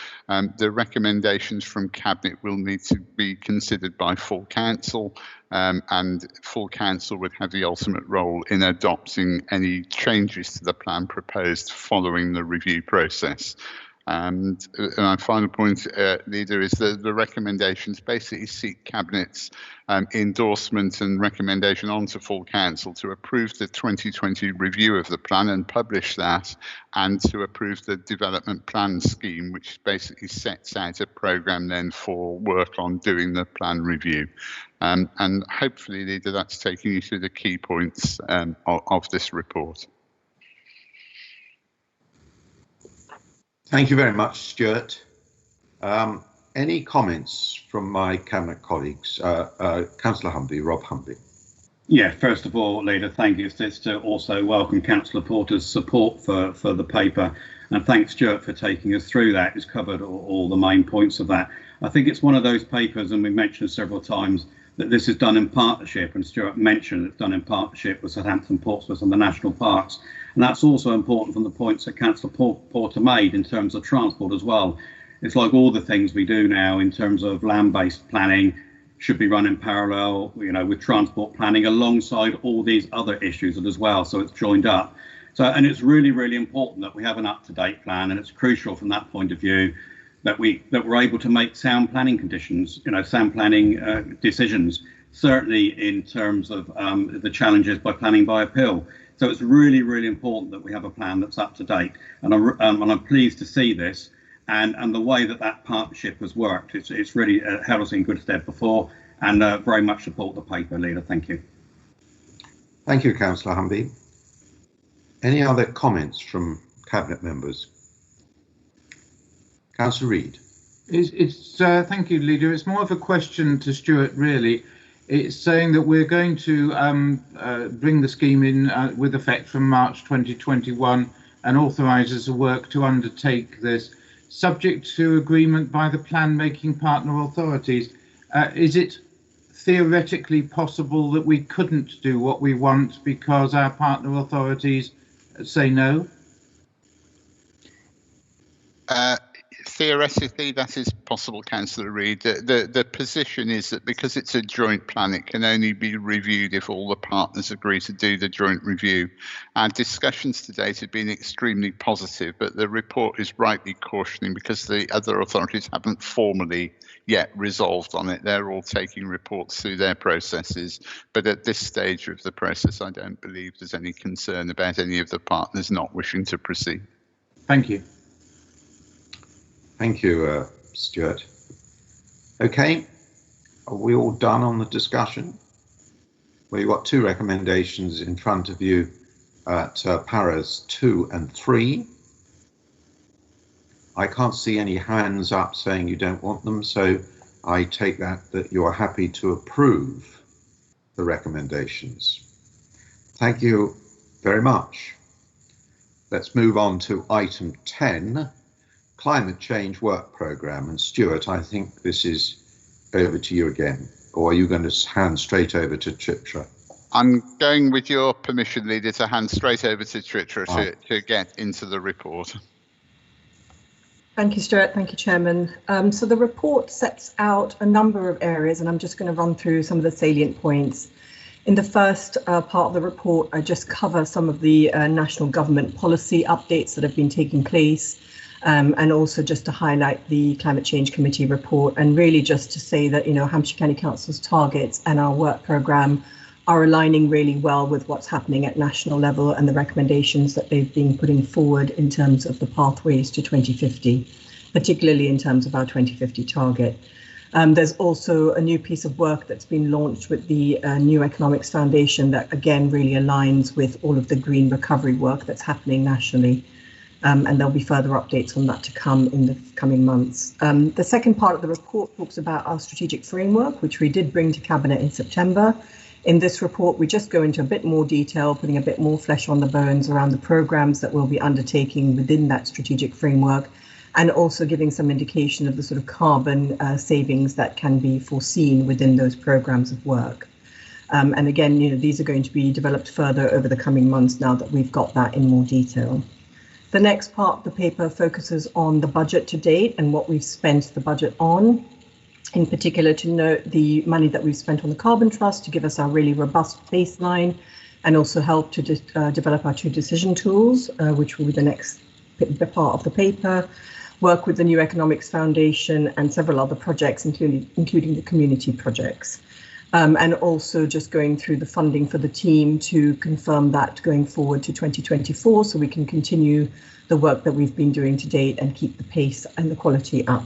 [SPEAKER 12] the recommendations from Cabinet will need to be considered by full council, and full council would have the ultimate role in adopting any changes to the plan proposed following the review process. And my final point, Leader, is that the recommendations basically seek Cabinet's endorsement and recommendation onto full council to approve the 2020 review of the plan and publish that, and to approve the development plan scheme, which basically sets out a programme then for work on doing the plan review. And hopefully, Leader, that's taking you through the key points of this report.
[SPEAKER 1] Thank you very much, Stuart. Any comments from my Cabinet colleagues? Councillor Humby, Rob Humby.
[SPEAKER 10] Yeah, first of all, Leader, thank you. It's to also welcome Councillor Porter's support for the paper, and thanks, Stuart, for taking us through that. It's covered all the main points of that. I think it's one of those papers, and we've mentioned several times, that this is done in partnership, and Stuart mentioned it's done in partnership with Southampton, Portsmouth and the National Parks. And that's also important from the points that Councillor Porter made in terms of transport as well. It's like all the things we do now in terms of land-based planning should be run in parallel, with transport planning alongside all these other issues as well. So it's joined up. So, and it's really, really important that we have an up-to-date plan, and it's crucial from that point of view that we're able to make sound planning conditions, sound planning decisions, certainly in terms of the challenges by planning by appeal. So it's really, really important that we have a plan that's up to date, and I'm pleased to see this, and the way that partnership has worked. It's really held us in good stead before, and very much support the paper, Leader. Thank you.
[SPEAKER 1] Thank you, Councillor Humby. Any other comments from Cabinet members? Councillor Reid.
[SPEAKER 3] Thank you, Leader. It's more of a question to Stuart, really. It's saying that we're going to bring the scheme in with effect from March 2021 and authorises the work to undertake this, subject to agreement by the plan-making partner authorities. Is it theoretically possible that we couldn't do what we want because our partner authorities say no?
[SPEAKER 12] Theoretically, that is possible, Councillor Reid. The position is that because it's a joint plan, it can only be reviewed if all the partners agree to do the joint review. Our discussions to date have been extremely positive, but the report is rightly cautioning because the other authorities haven't formally yet resolved on it. They're all taking reports through their processes, but at this stage of the process, I don't believe there's any concern about any of the partners not wishing to proceed.
[SPEAKER 3] Thank you.
[SPEAKER 1] Thank you, Stuart. Okay, are we all done on the discussion? Well, you've got two recommendations in front of you at paras 2 and 3. I can't see any hands up saying you don't want them, so I take that you're happy to approve the recommendations. Thank you very much. Let's move on to item 10. Climate Change Work Programme. And Stuart, I think this is over to you again, or are you going to hand straight over to Chitra?
[SPEAKER 12] I'm going, with your permission, Leader, to hand straight over to Chitra to get into the report.
[SPEAKER 13] Thank you, Stuart. Thank you, Chairman. So the report sets out a number of areas, and I'm just going to run through some of the salient points. In the first part of the report, I just cover some of the national government policy updates that have been taking place. And also just to highlight the Climate Change Committee report, and really just to say that, you know, Hampshire County Council's targets and our work programme are aligning really well with what's happening at national level and the recommendations that they've been putting forward in terms of the pathways to 2050, particularly in terms of our 2050 target. There's also a new piece of work that's been launched with the New Economics Foundation that again really aligns with all of the green recovery work that's happening nationally. And there'll be further updates on that to come in the coming months. The second part of the report talks about our strategic framework, which we did bring to Cabinet in September. In this report, we just go into a bit more detail, putting a bit more flesh on the bones around the programmes that we'll be undertaking within that strategic framework, and also giving some indication of the sort of carbon savings that can be foreseen within those programmes of work. And again, you know, these are going to be developed further over the coming months now that we've got that in more detail. The next part of the paper focuses on the budget to date and what we've spent the budget on. In particular, to note the money that we've spent on the Carbon Trust to give us our really robust baseline, and also help to develop our 2 decision tools, which will be the next part of the paper. Work with the New Economics Foundation and several other projects, including the community projects. And also just going through the funding for the team to confirm that going forward to 2024, so we can continue the work that we've been doing to date and keep the pace and the quality up.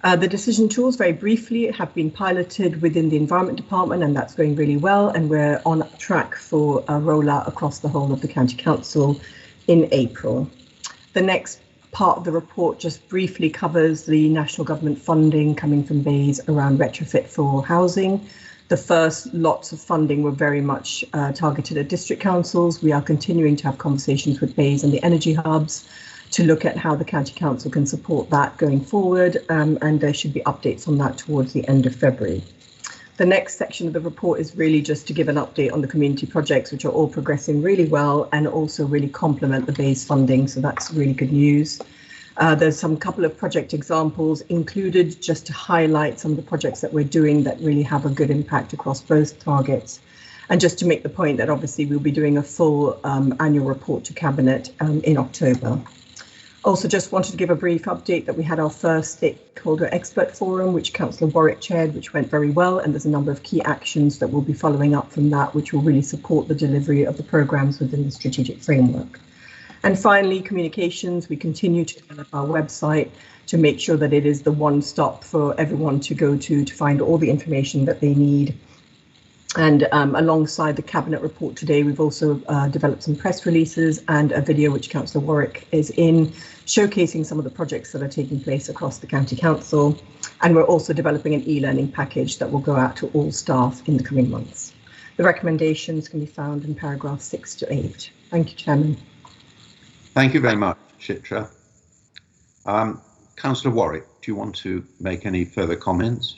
[SPEAKER 13] The decision tools, very briefly, have been piloted within the Environment Department, and that's going really well. And we're on track for a rollout across the whole of the County Council in April. The next part of the report just briefly covers the national government funding coming from BEIS around retrofit for housing. The first lots of funding were very much targeted at district councils. We are continuing to have conversations with BEIS and the energy hubs to look at how the County Council can support that going forward, and there should be updates on that towards the end of February. The next section of the report is really just to give an update on the community projects, which are all progressing really well and also really complement the BEIS funding, so that's really good news. There's some couple of project examples included just to highlight some of the projects that we're doing that really have a good impact across both targets. And just to make the point that obviously we'll be doing a full annual report to Cabinet in October. Also just wanted to give a brief update that we had our first stakeholder expert forum, which Councillor Warwick chaired, which went very well, and there's a number of key actions that we'll be following up from that, which will really support the delivery of the programmes within the strategic framework. And finally, communications, we continue to develop our website to make sure that it is the one stop for everyone to go to find all the information that they need And alongside the Cabinet report today, we've also developed some press releases and a video which Councillor Warwick is in, showcasing some of the projects that are taking place across the County Council. And we're also developing an e-learning package that will go out to all staff in the coming months. The recommendations can be found in paragraphs 6 to 8. Thank you, Chairman.
[SPEAKER 1] Thank you very much, Chitra. Councillor Warwick, do you want to make any further comments?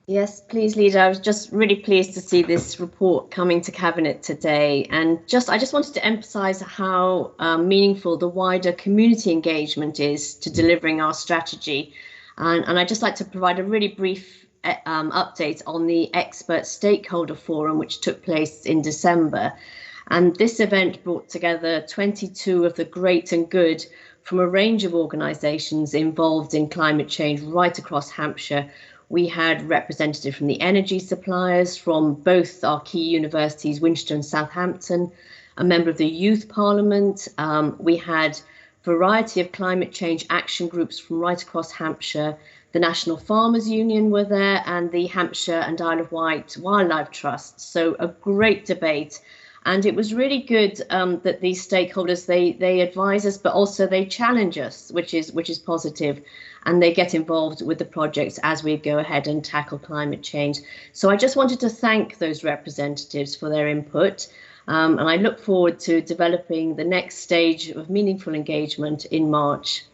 [SPEAKER 14] Yes, please, Leader. I was just really pleased to see this report coming to Cabinet today, and I just wanted to emphasise how meaningful the wider community engagement is to delivering our strategy. And I'd just like to provide a really brief update on the Expert Stakeholder Forum, which took place in December. And this event brought together 22 of the great and good from a range of organisations involved in climate change right across Hampshire. We had representatives from the energy suppliers from both our key universities, Winchester and Southampton, a member of the Youth Parliament. We had a variety of climate change action groups from right across Hampshire. The National Farmers Union were there, and the Hampshire and Isle of Wight Wildlife Trust. So a great debate. And it was really good that these stakeholders, they advise us, but also they challenge us, which is positive. And they get involved with the projects as we go ahead and tackle climate change. So I just wanted to thank those representatives for their input. And I look forward to developing the next stage of meaningful engagement in March.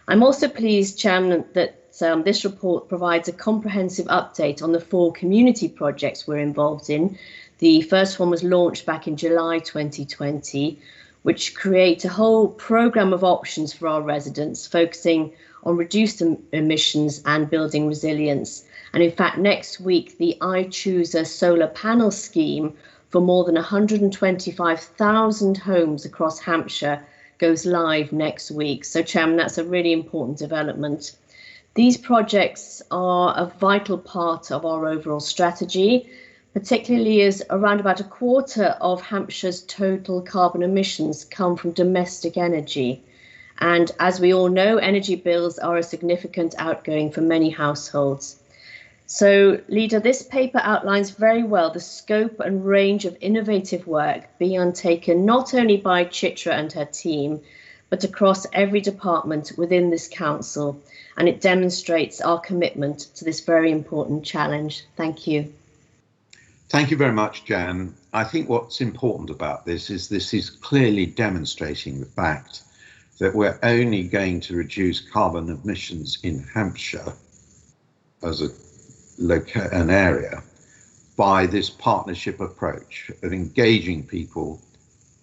[SPEAKER 14] I'm also pleased, Chairman, that this report provides a comprehensive update on the 4 community projects we're involved in. The first one was launched back in July 2020, which create a whole programme of options for our residents, focusing on reduced emissions and building resilience. And in fact, next week, the I Choose a solar panel scheme for more than 125,000 homes across Hampshire goes live next week. So, Chairman, that's a really important development. These projects are a vital part of our overall strategy, particularly as around about a quarter of Hampshire's total carbon emissions come from domestic energy. And as we all know, energy bills are a significant outgoing for many households. So, Leader, this paper outlines very well the scope and range of innovative work being undertaken not only by Chitra and her team, but across every department within this council. And it demonstrates our commitment to this very important challenge. Thank you.
[SPEAKER 1] Thank you very much, Jan. I think what's important about this is clearly demonstrating the fact that we're only going to reduce carbon emissions in Hampshire as an area by this partnership approach of engaging people,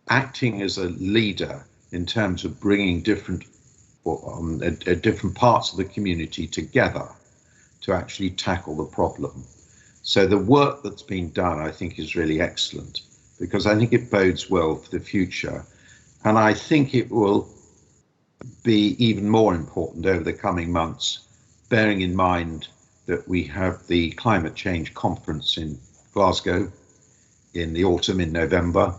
[SPEAKER 1] acting as a leader in terms of bringing different parts of the community together to actually tackle the problem. So the work that's been done, I think, is really excellent, because I think it bodes well for the future. And I think it will be even more important over the coming months, bearing in mind that we have the climate change conference in Glasgow in the autumn, in November,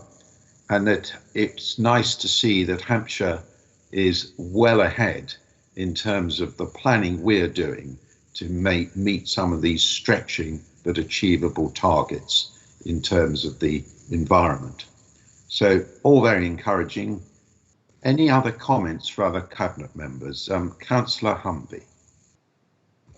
[SPEAKER 1] and that it's nice to see that Hampshire is well ahead in terms of the planning we're doing to meet some of these stretching but achievable targets in terms of the environment. So all very encouraging. Any other comments for other Cabinet members? Councillor Humby.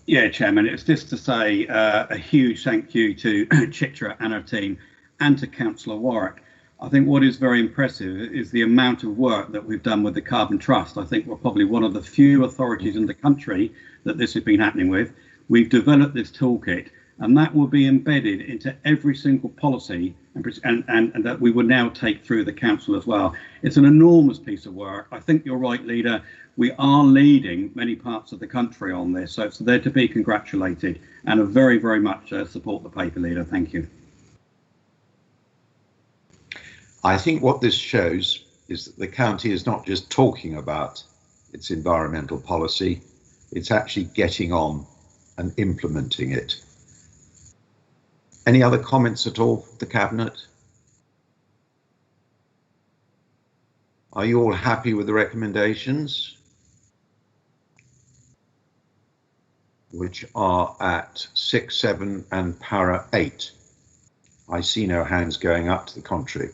[SPEAKER 10] Yeah, Chairman, it's just to say a huge thank you to Chitra and her team and to Councillor Warwick. I think what is very impressive is the amount of work that we've done with the Carbon Trust. I think we're probably one of the few authorities in the country that this has been happening with. We've developed this toolkit, and that will be embedded into every single policy and that we will now take through the council as well. It's an enormous piece of work. I think you're right, Leader. We are leading many parts of the country on this, so it's there to be congratulated, and I very, very much support the paper, Leader. Thank you.
[SPEAKER 1] I think what this shows is that the county is not just talking about its environmental policy, it's actually getting on and implementing it. Any other comments at all from the Cabinet? Are you all happy with the recommendations, which are at 6, 7 and para 8? I see no hands going up to the contrary.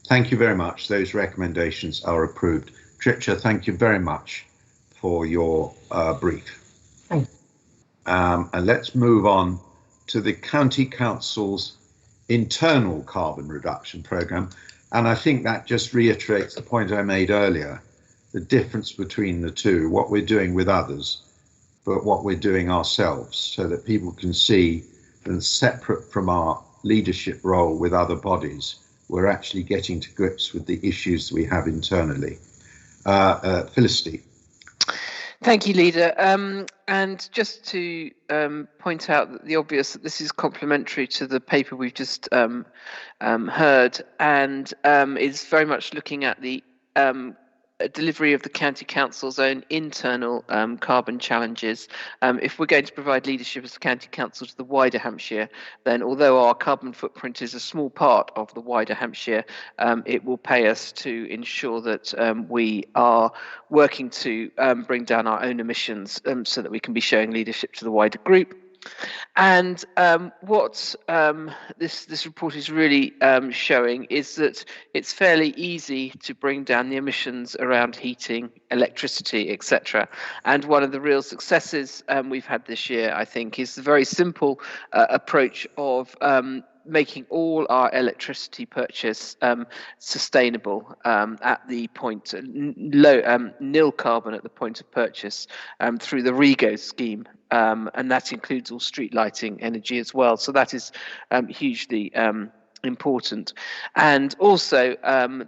[SPEAKER 1] Thank you very much. Those recommendations are approved. Tricia, thank you very much for your brief.
[SPEAKER 13] Thanks.
[SPEAKER 1] And let's move on to the County Council's internal carbon reduction programme. And I think that just reiterates the point I made earlier, the difference between the two, what we're doing with others, but what we're doing ourselves, so that people can see that separate from our leadership role with other bodies, we're actually getting to grips with the issues that we have internally. Felicity.
[SPEAKER 15] Thank you, Leader. And just to point out that the obvious, that this is complementary to the paper we've just heard, and is very much looking at the delivery of the County Council's own internal carbon challenges. If we're going to provide leadership as the County Council to the wider Hampshire, then although our carbon footprint is a small part of the wider Hampshire, it will pay us to ensure that we are working to bring down our own emissions so that we can be showing leadership to the wider group. And what this report is really showing is that it's fairly easy to bring down the emissions around heating, electricity, etc. And one of the real successes we've had this year, I think, is the very simple approach of making all our electricity purchase sustainable at the point, nil carbon at the point of purchase through the REGO scheme. And that includes all street lighting energy as well. So that is hugely important. And also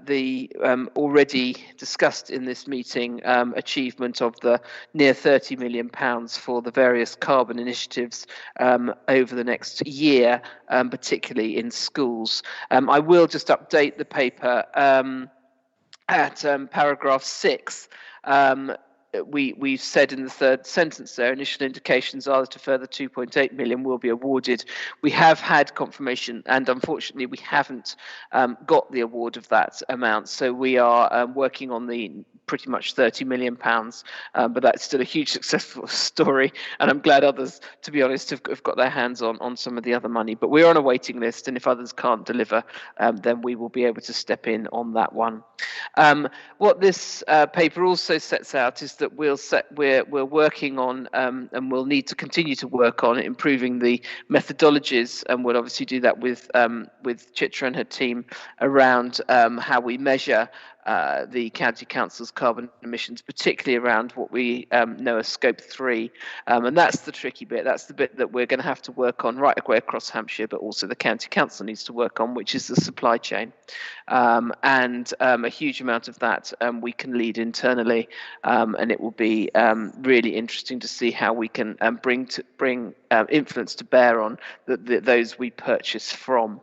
[SPEAKER 15] the already discussed in this meeting achievement of the near £30 million for the various carbon initiatives over the next year, particularly in schools. I will just update the paper at paragraph 6. We've said in the third sentence there, initial indications are that a further 2.8 million will be awarded. We have had confirmation, and unfortunately we haven't got the award of that amount. So we are working on the pretty much £30 million, but that's still a huge successful story. And I'm glad others, to be honest, have got their hands on some of the other money. But we're on a waiting list, and if others can't deliver, then we will be able to step in on that one. What this paper also sets out is that we're working on and we'll need to continue to work on improving the methodologies, and we'll obviously do that with Chitra and her team around how we measure the County Council's carbon emissions, particularly around what we know as Scope 3. And that's the tricky bit. That's the bit that we're going to have to work on right away across Hampshire, but also the County Council needs to work on, which is the supply chain. And a huge amount of that we can lead internally, and it will be really interesting to see how we can bring influence to bear on those we purchase from.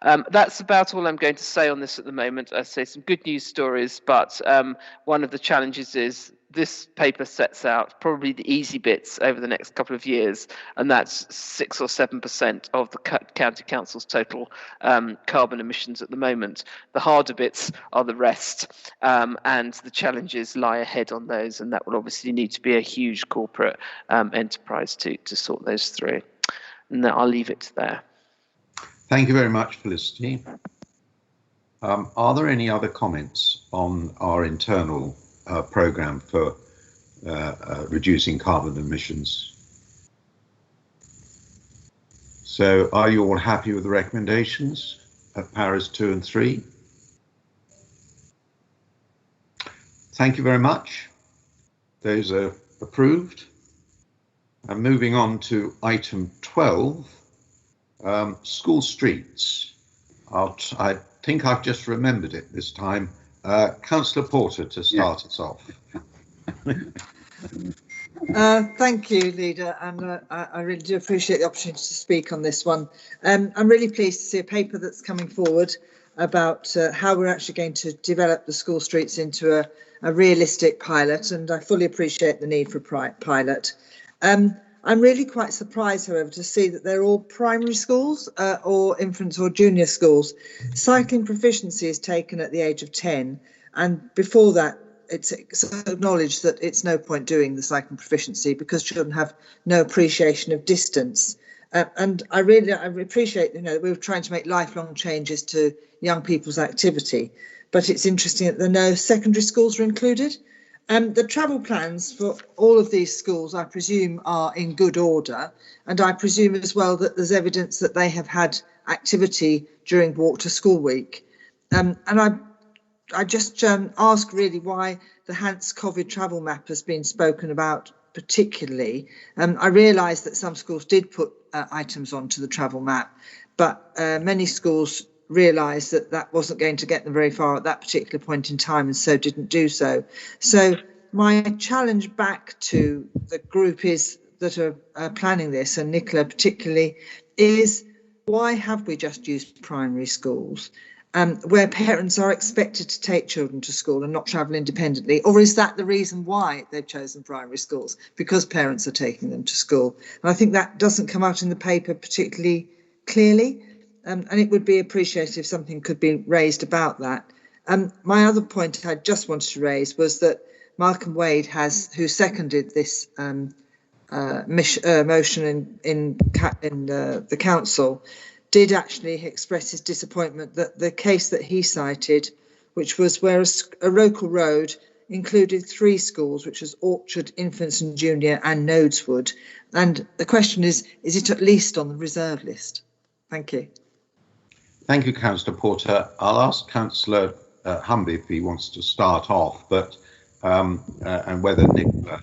[SPEAKER 15] That's about all I'm going to say on this at the moment. I say some good news stories, but one of the challenges is this paper sets out probably the easy bits over the next couple of years, and that's 6 or 7% of the County Council's total carbon emissions at the moment. The harder bits are the rest, and the challenges lie ahead on those, and that will obviously need to be a huge corporate enterprise to sort those through. And I'll leave it there.
[SPEAKER 1] Thank you very much, Felicity. Are there any other comments on our internal programme for reducing carbon emissions? So are you all happy with the recommendations at paras 2 and 3? Thank you very much. Those are approved. And moving on to item 12. School streets. I think I've just remembered it this time. Councillor Porter to start us off.
[SPEAKER 8] Thank you, Leader, and I really do appreciate the opportunity to speak on this one. I'm really pleased to see a paper that's coming forward about how we're actually going to develop the school streets into a realistic pilot, and I fully appreciate the need for a pilot. I'm really quite surprised, however, to see that they're all primary schools or infants or junior schools. Cycling proficiency is taken at the age of 10, and before that, it's acknowledged that it's no point doing the cycling proficiency because children have no appreciation of distance. And I appreciate, that we're trying to make lifelong changes to young people's activity, but it's interesting that no secondary schools are included. The travel plans for all of these schools, I presume, are in good order, and I presume as well that there's evidence that they have had activity during Walk to School Week. And I just ask really why the Hants COVID travel map has been spoken about particularly. I realise that some schools did put items onto the travel map, but many schools realised that that wasn't going to get them very far at that particular point in time, and so didn't do so. So my challenge back to the group is that are planning this, and Nicola particularly, is why have we just used primary schools where parents are expected to take children to school and not travel independently? Or is that the reason why they've chosen primary schools? Because parents are taking them to school? And I think that doesn't come out in the paper particularly clearly. And it would be appreciated if something could be raised about that. My other point I just wanted to raise was that Malcolm Wade who seconded this motion in the council, did actually express his disappointment that the case that he cited, which was where a local road included 3 schools, which was Orchard, Infants and Junior and Nodeswood. And the question is it at least on the reserve list? Thank you.
[SPEAKER 1] Thank you, Councillor Porter. I'll ask Councillor Humby if he wants to start off, but and whether Nicola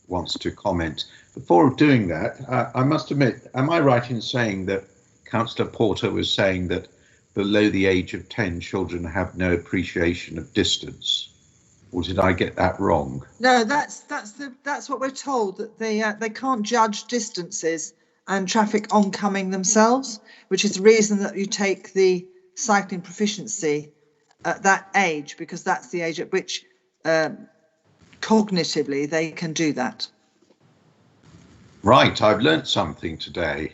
[SPEAKER 1] wants to comment. Before doing that, I must admit, am I right in saying that Councillor Porter was saying that below the age of 10, children have no appreciation of distance? Or did I get that wrong?
[SPEAKER 8] No, that's what we're told, that they can't judge distances and traffic oncoming themselves, which is the reason that you take the cycling proficiency at that age, because that's the age at which cognitively they can do that.
[SPEAKER 1] Right, I've learnt something today.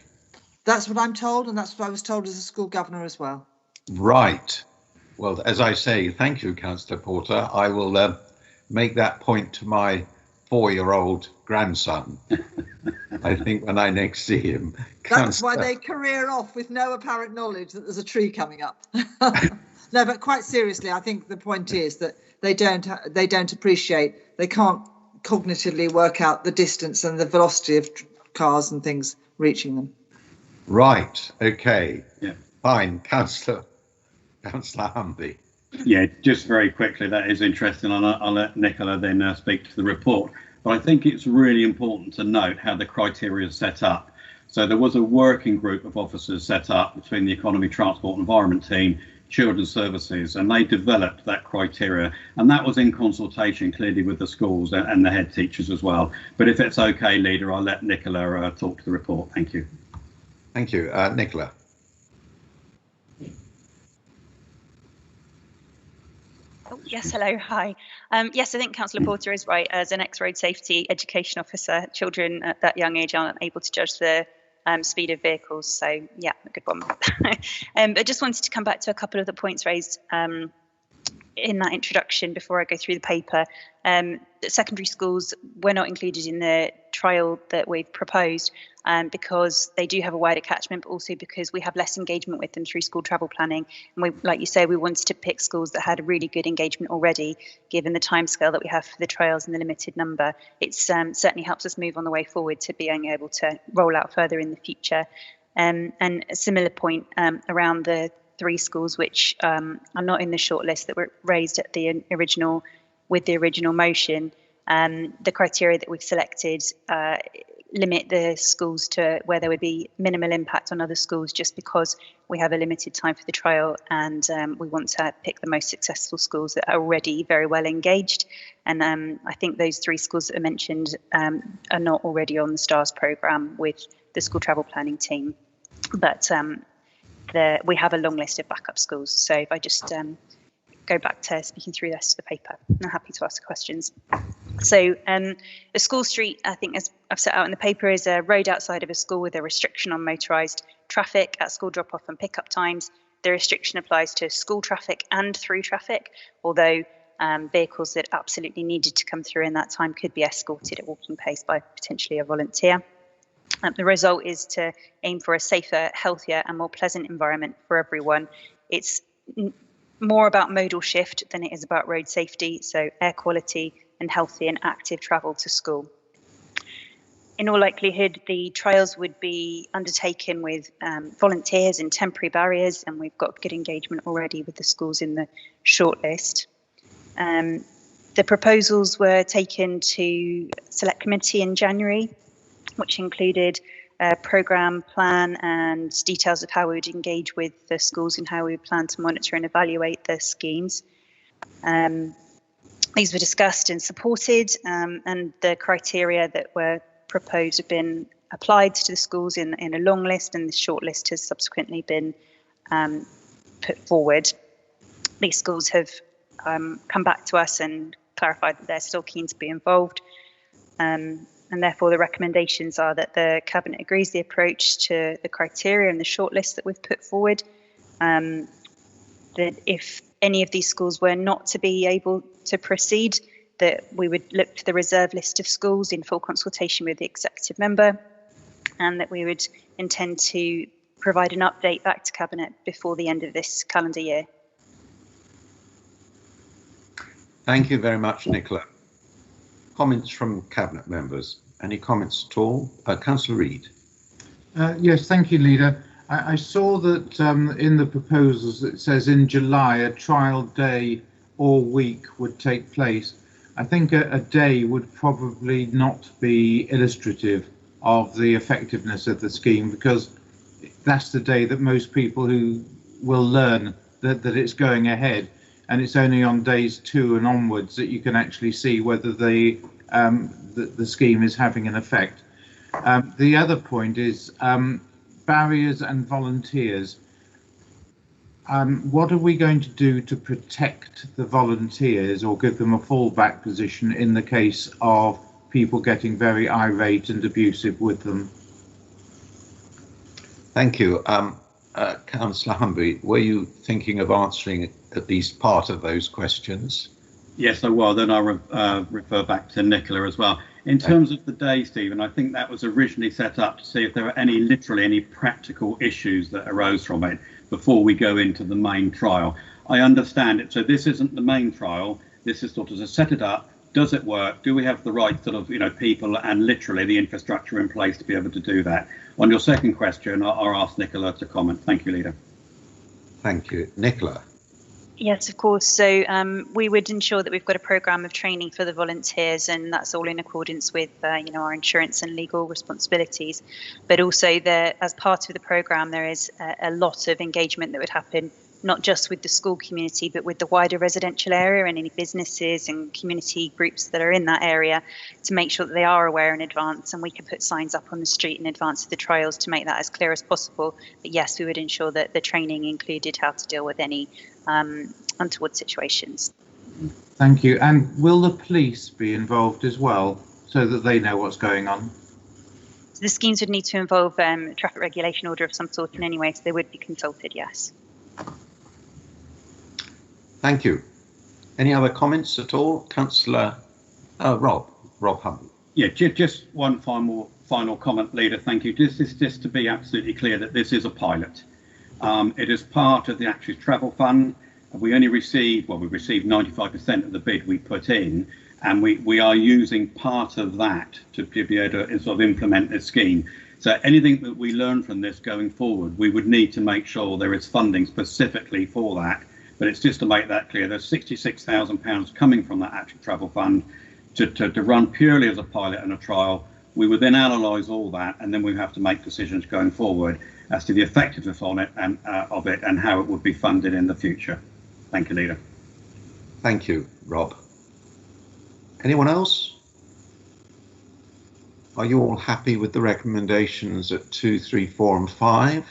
[SPEAKER 8] That's what I'm told, and that's what I was told as a school governor as well.
[SPEAKER 1] Right. Well, as I say, thank you, Councillor Porter. I will make that point to my 4-year-old grandson. I think when I next see him.
[SPEAKER 8] That's why they career off with no apparent knowledge that there's a tree coming up. No, but quite seriously, I think the point is that they don't appreciate, they can't cognitively work out the distance and the velocity of cars and things reaching them.
[SPEAKER 1] Right. Okay.
[SPEAKER 10] Yeah.
[SPEAKER 1] Fine, Councillor Humby.
[SPEAKER 10] Yeah, just very quickly, that is interesting. I'll let Nicola then speak to the report. But I think it's really important to note how the criteria is set up. So there was a working group of officers set up between the Economy, Transport and Environment team, Children's Services, and they developed that criteria. And that was in consultation clearly with the schools and the head teachers as well. But if it's okay, Leader, I'll let Nicola talk to the report. Thank you.
[SPEAKER 1] Thank you. Nicola.
[SPEAKER 16] Oh, yes, hello, hi. Yes, I think Councillor Porter is right. As an ex-road safety education officer, children at that young age aren't able to judge the speed of vehicles. So, yeah, a good one. I just wanted to come back to a couple of the points raised in that introduction before I go through the paper. That secondary schools were not included in the trial that we've proposed because they do have a wider catchment, but also because we have less engagement with them through school travel planning. And we, like you say, we wanted to pick schools that had a really good engagement already, given the timescale that we have for the trials and the limited number. It certainly helps us move on the way forward to being able to roll out further in the future. And a similar point around the 3 schools which are not in the shortlist that were raised at the original motion. The criteria that we've selected limit the schools to where there would be minimal impact on other schools, just because we have a limited time for the trial, and we want to pick the most successful schools that are already very well engaged. And I think those 3 schools that are mentioned are not already on the STARS programme with the school travel planning team, but we have a long list of backup schools. So if I just go back to speaking through the rest of the paper, I'm happy to ask questions. So a school street, I think, as I've set out in the paper, is a road outside of a school with a restriction on motorised traffic at school drop-off and pick-up times. The restriction applies to school traffic and through traffic, although vehicles that absolutely needed to come through in that time could be escorted at walking pace by potentially a volunteer. The result is to aim for a safer, healthier and more pleasant environment for everyone. It's more about modal shift than it is about road safety, so air quality and healthy and active travel to school. In all likelihood, the trials would be undertaken with volunteers and temporary barriers, and we've got good engagement already with the schools in the shortlist. The proposals were taken to Select Committee in January, which included a programme plan and details of how we would engage with the schools and how we plan to monitor and evaluate the schemes. These were discussed and supported, and the criteria that were proposed have been applied to the schools in a long list, and the short list has subsequently been put forward. These schools have come back to us and clarified that they're still keen to be involved, and therefore the recommendations are that the Cabinet agrees the approach to the criteria and the short list that we've put forward, that if any of these schools were not to be able to proceed, that we would look to the reserve list of schools in full consultation with the executive member, and that we would intend to provide an update back to Cabinet before the end of this calendar year.
[SPEAKER 1] Thank you very much, Nicola. Comments from Cabinet members? Any comments at all? Councillor Reid.
[SPEAKER 3] Yes, thank you, Leader. I saw that in the proposals it says in July a trial day or week would take place. I think a day would probably not be illustrative of the effectiveness of the scheme, because that's the day that most people who will learn that it's going ahead, and it's only on days 2 and onwards that you can actually see whether the scheme is having an effect. The other point is barriers and volunteers. What are we going to do to protect the volunteers or give them a fallback position in the case of people getting very irate and abusive with them?
[SPEAKER 1] Thank you. Councillor Humby, were you thinking of answering at least part of those questions?
[SPEAKER 10] Yes, I will. Then I'll refer back to Nicola as well. In terms of the day, Stephen, I think that was originally set up to see if there were literally any practical issues that arose from it before we go into the main trial. I understand it. So this isn't the main trial. This is sort of to set it up. Does it work? Do we have the right sort of, people and literally the infrastructure in place to be able to do that? On your second question, I'll ask Nicola to comment. Thank you, Leader.
[SPEAKER 1] Thank you. Nicola.
[SPEAKER 16] Yes, of course. So we would ensure that we've got a programme of training for the volunteers, and that's all in accordance with our insurance and legal responsibilities. But also, as part of the programme, there is a lot of engagement that would happen, not just with the school community, but with the wider residential area and any businesses and community groups that are in that area, to make sure that they are aware in advance, and we can put signs up on the street in advance of the trials to make that as clear as possible. But yes, we would ensure that the training included how to deal with any untoward situations.
[SPEAKER 3] Thank you. And will the police be involved as well, so that they know what's going on?
[SPEAKER 16] So the schemes would need to involve a traffic regulation order of some sort in any way, so they would be consulted, yes.
[SPEAKER 1] Thank you. Any other comments at all? Councillor Rob Humby.
[SPEAKER 10] Yeah, just one final comment, Leader. Thank you. Just to be absolutely clear that this is a pilot. It is part of the Active Travel Fund. We only received 95% of the bid we put in, and we are using part of that to be able to sort of implement this scheme. So anything that we learn from this going forward, we would need to make sure there is funding specifically for that. But it's just to make that clear, there's £66,000 coming from that Active Travel Fund to run purely as a pilot and a trial. We would then analyse all that, and then we have to make decisions going forward as to the effectiveness on it and of it and how it would be funded in the future. Thank you, Leader.
[SPEAKER 1] Thank you, Rob. Anyone else? Are you all happy with the recommendations at 2, 3, 4 and 5?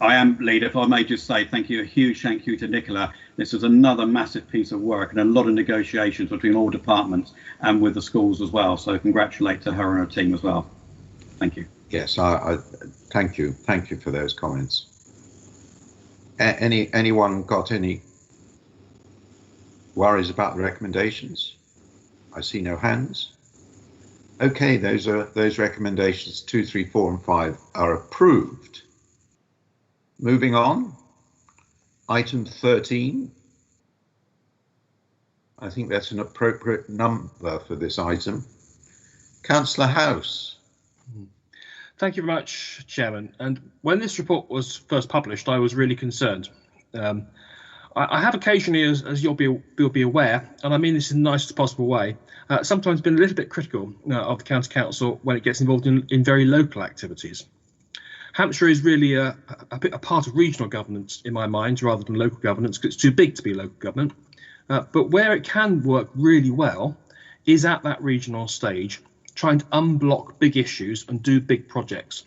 [SPEAKER 10] I am, Leader. If I may just say thank you, a huge thank you to Nicola. This is another massive piece of work and a lot of negotiations between all departments and with the schools as well. So congratulate to her and her team as well. Thank you.
[SPEAKER 1] Yes, I thank you. Thank you for those comments. Anyone got any worries about the recommendations? I see no hands. Okay, those recommendations 2, 3, 4 and 5 are approved. Moving on, item 13. I think that's an appropriate number for this item. Councillor House.
[SPEAKER 5] Thank you very much, Chairman. And when this report was first published, I was really concerned. I have occasionally, as you'll be aware, and I mean this in the nicest possible way, sometimes been a little bit critical of the County Council when it gets involved in very local activities. Hampshire is really a part of regional governance in my mind rather than local governance, because it's too big to be local government. But where it can work really well is at that regional stage, trying to unblock big issues and do big projects.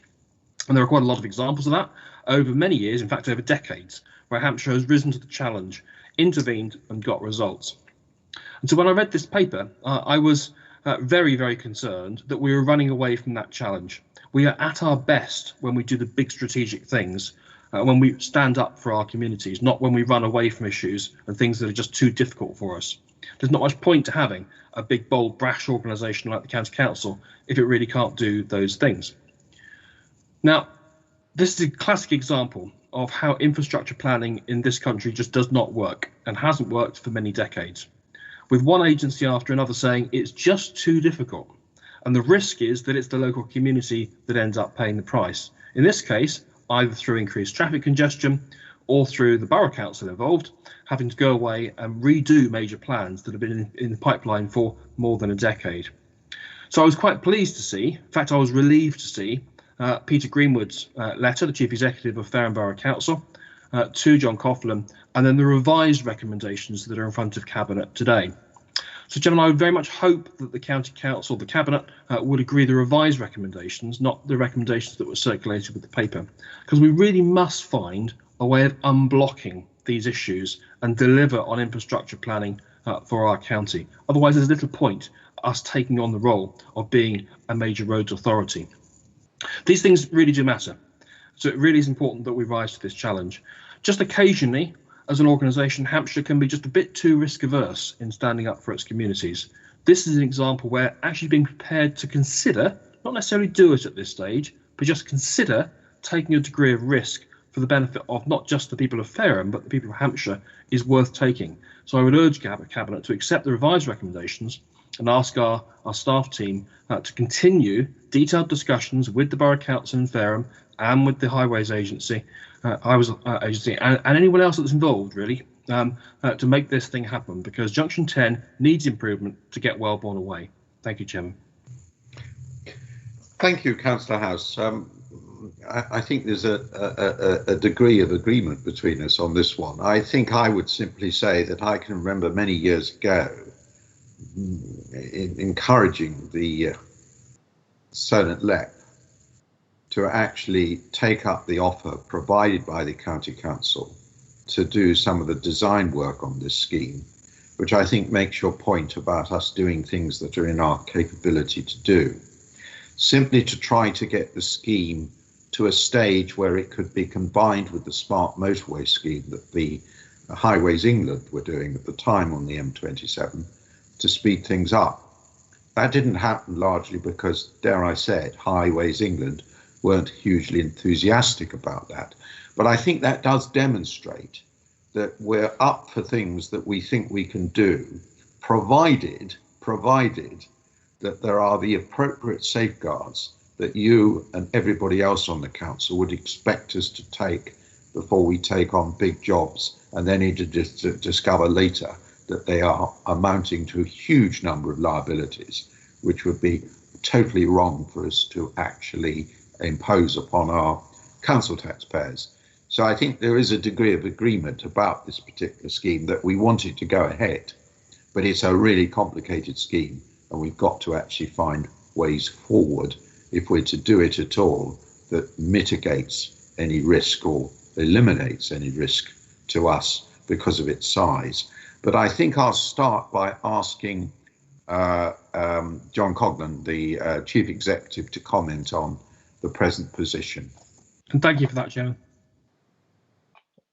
[SPEAKER 5] And there are quite a lot of examples of that over many years, in fact over decades, where Hampshire has risen to the challenge, intervened and got results. And so when I read this paper, I was very, very concerned that we were running away from that challenge. We are at our best when we do the big strategic things, when we stand up for our communities, not when we run away from issues and things that are just too difficult for us. There's not much point to having a big, bold, brash organisation like the County Council if it really can't do those things. Now, this is a classic example of how infrastructure planning in this country just does not work and hasn't worked for many decades, with one agency after another saying it's just too difficult. And the risk is that it's the local community that ends up paying the price. In this case, either through increased traffic congestion or through the borough council involved having to go away and redo major plans that have been in the pipeline for more than a decade. So I was quite pleased to see, in fact I was relieved to see, Peter Greenwood's letter, the Chief Executive of Fareham Borough Council, to John Coughlin, and then the revised recommendations that are in front of Cabinet today. So, Chairman, I would very much hope that the County Council, the Cabinet, would agree the revised recommendations, not the recommendations that were circulated with the paper, because we really must find a way of unblocking these issues and deliver on infrastructure planning for our county. Otherwise, there's little point us taking on the role of being a major roads authority. These things really do matter. So it really is important that we rise to this challenge. Just occasionally, as an organisation, Hampshire can be just a bit too risk averse in standing up for its communities. This is an example where actually being prepared to consider, not necessarily do it at this stage, but just consider taking a degree of risk for the benefit of not just the people of Fareham, but the people of Hampshire is worth taking. So I would urge Cabinet to accept the revised recommendations and ask our staff team to continue detailed discussions with the Borough Council in Fareham and with the Highways Agency, and anyone else that's involved, really, to make this thing happen, because Junction 10 needs improvement to get Wellbourne away. Thank you, Chairman.
[SPEAKER 1] Thank you, Councillor House. I think there's a degree of agreement between us on this one. I think I would simply say that I can remember many years ago encouraging the Solent LEP to actually take up the offer provided by the County Council to do some of the design work on this scheme, which I think makes your point about us doing things that are in our capability to do, simply to try to get the scheme to a stage where it could be combined with the smart motorway scheme that the Highways England were doing at the time on the M27 to speed things up. That didn't happen largely because, dare I say it, Highways England weren't hugely enthusiastic about that. But I think that does demonstrate that we're up for things that we think we can do, provided that there are the appropriate safeguards that you and everybody else on the council would expect us to take before we take on big jobs and then need to discover later that they are amounting to a huge number of liabilities, which would be totally wrong for us to actually impose upon our council taxpayers. So I think there is a degree of agreement about this particular scheme that we want it to go ahead, but it's a really complicated scheme and we've got to actually find ways forward if we're to do it at all that mitigates any risk or eliminates any risk to us because of its size. But I think I'll start by asking John Coughlin, the Chief Executive, to comment on the present position.
[SPEAKER 5] And thank you for that, Chairman.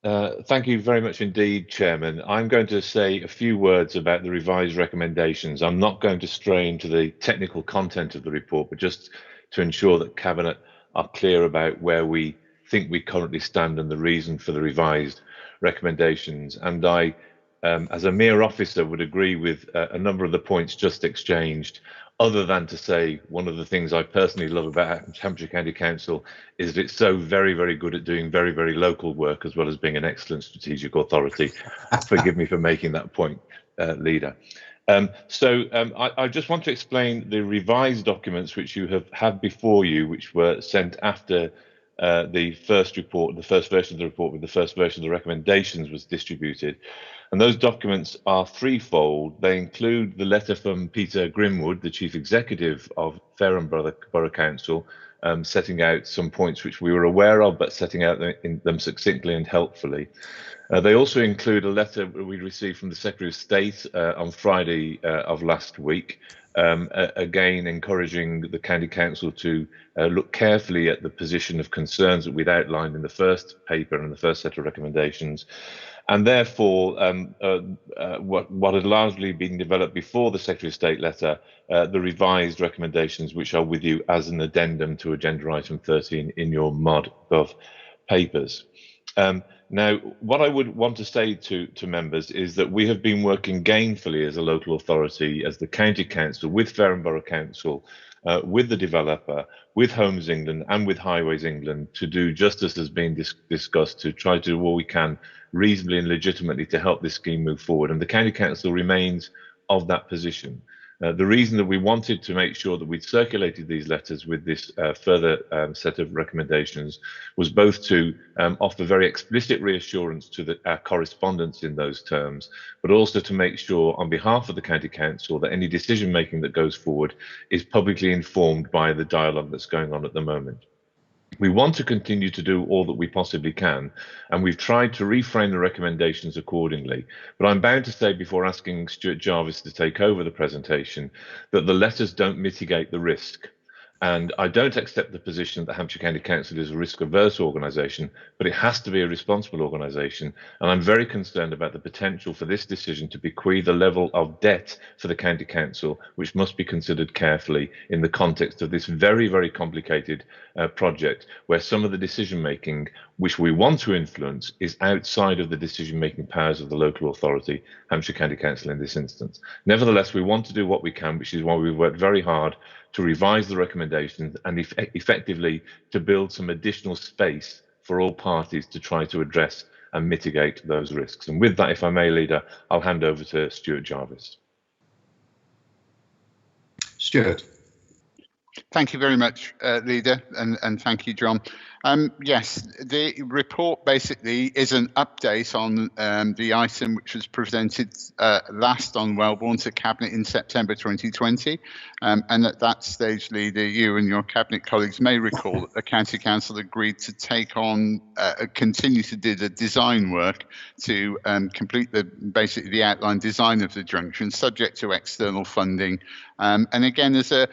[SPEAKER 6] Thank you very much indeed, Chairman. I'm going to say a few words about the revised recommendations. I'm not going to stray into the technical content of the report, but just to ensure that Cabinet are clear about where we think we currently stand and the reason for the revised recommendations. And I, as a mere officer, would agree with a number of the points just exchanged, other than to say one of the things I personally love about Hampshire County Council is that it's so very, very good at doing very, very local work as well as being an excellent strategic authority. Forgive me for making that point, Leader. I just want to explain the revised documents which you have had before you, which were sent after the first report, the first version of the report with the first version of the recommendations was distributed. And those documents are threefold. They include the letter from Peter Grimwood, the Chief Executive of Fareham Borough Council, setting out some points which we were aware of, but setting out them succinctly and helpfully. They also include a letter we received from the Secretary of State on Friday of last week, again encouraging the County Council to look carefully at the position of concerns that we'd outlined in the first paper and the first set of recommendations. And therefore, what had largely been developed before the Secretary of State letter, the revised recommendations, which are with you as an addendum to Agenda Item 13 in your MOD.gov papers. Now, what I would want to say to members is that we have been working gainfully as a local authority, as the County Council, with Fareham Borough Council, with the developer, with Homes England and with Highways England to do just as has been discussed, to try to do all we can reasonably and legitimately to help this scheme move forward. And the County Council remains of that position. The reason that we wanted to make sure that we'd circulated these letters with this further set of recommendations was both to offer very explicit reassurance to our correspondence in those terms, but also to make sure on behalf of the County Council that any decision making that goes forward is publicly informed by the dialogue that's going on at the moment. We want to continue to do all that we possibly can, and we've tried to reframe the recommendations accordingly. But I'm bound to say, before asking Stuart Jarvis to take over the presentation, that the letters don't mitigate the risk. And I don't accept the position that the Hampshire County Council is a risk-averse organisation, but it has to be a responsible organisation. And I'm very concerned about the potential for this decision to bequeath a level of debt for the County Council, which must be considered carefully in the context of this very, very complicated project, where some of the decision-making, which we want to influence, is outside of the decision-making powers of the local authority, Hampshire County Council in this instance. Nevertheless, we want to do what we can, which is why we've worked very hard to revise the recommendations and effectively to build some additional space for all parties to try to address and mitigate those risks. And with that, if I may, Leader, I'll hand over to Stuart Jarvis.
[SPEAKER 1] Stuart.
[SPEAKER 12] Thank you very much, Leader, and thank you, John. Yes, the report basically is an update on the item which was presented last on Wellbourne to Cabinet in September 2020. And at that stage, Leader, you and your Cabinet colleagues may recall that the County Council agreed to take on, continue to do the design work to complete basically the outline design of the junction, subject to external funding. And again, as a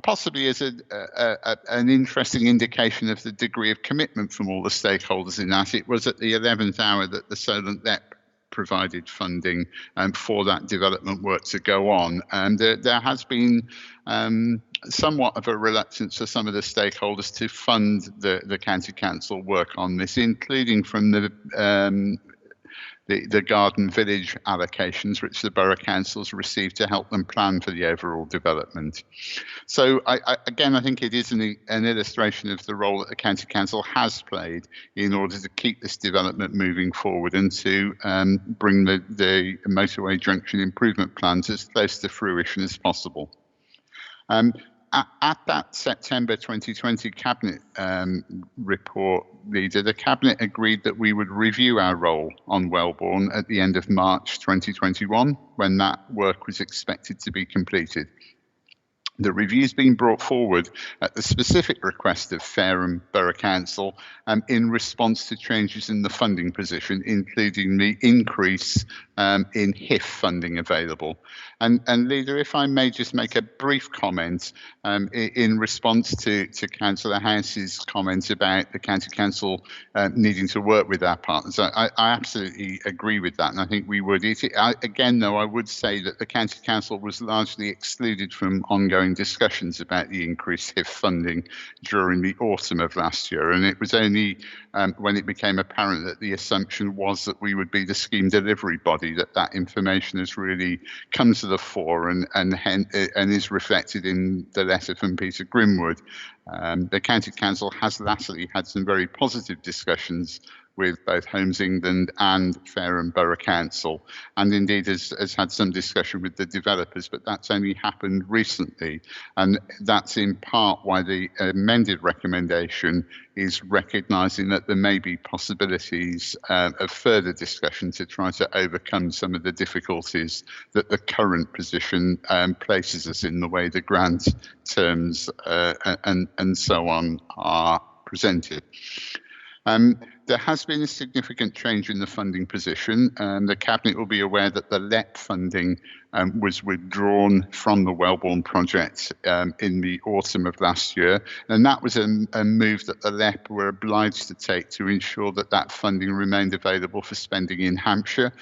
[SPEAKER 12] possibly as an interesting indication of the degree of commitment from all the stakeholders in that. It was at the 11th hour that the Solent LEP provided funding for that development work to go on. And there has been somewhat of a reluctance for some of the stakeholders to fund the County Council work on this, including from the Garden Village allocations, which the Borough Councils received to help them plan for the overall development. So I think it is an illustration of the role that the County Council has played in order to keep this development moving forward and to bring the motorway junction improvement plans as close to fruition as possible. At that September 2020 Cabinet report, Leader, the Cabinet agreed that we would review our role on Wellbourne at the end of March 2021, when that work was expected to be completed. The review's been brought forward at the specific request of Fareham Borough Council in response to changes in the funding position, including the increase in HIF funding available. And Leader, if I may just make a brief comment in response to Councillor House's comments about the County Council needing to work with our partners. I absolutely agree with that, and I think we would. Again, though, I would say that the County Council was largely excluded from ongoing discussions about the increased HIF funding during the autumn of last year, and it was only when it became apparent that the assumption was that we would be the scheme delivery body that information has really come to the fore and is reflected in the letter from Peter Grimwood. The County Council has latterly had some very positive discussions with both Homes England and Fareham Borough Council, and indeed has had some discussion with the developers, but that's only happened recently, and that's in part why the amended recommendation is recognising that there may be possibilities of further discussion to try to overcome some of the difficulties that the current position places us in, the way the grant terms and so on are presented. There has been a significant change in the funding position. The Cabinet will be aware that the LEP funding was withdrawn from the Wellbourne project in the autumn of last year, and that was a move that the LEP were obliged to take to ensure that that funding remained available for spending in Hampshire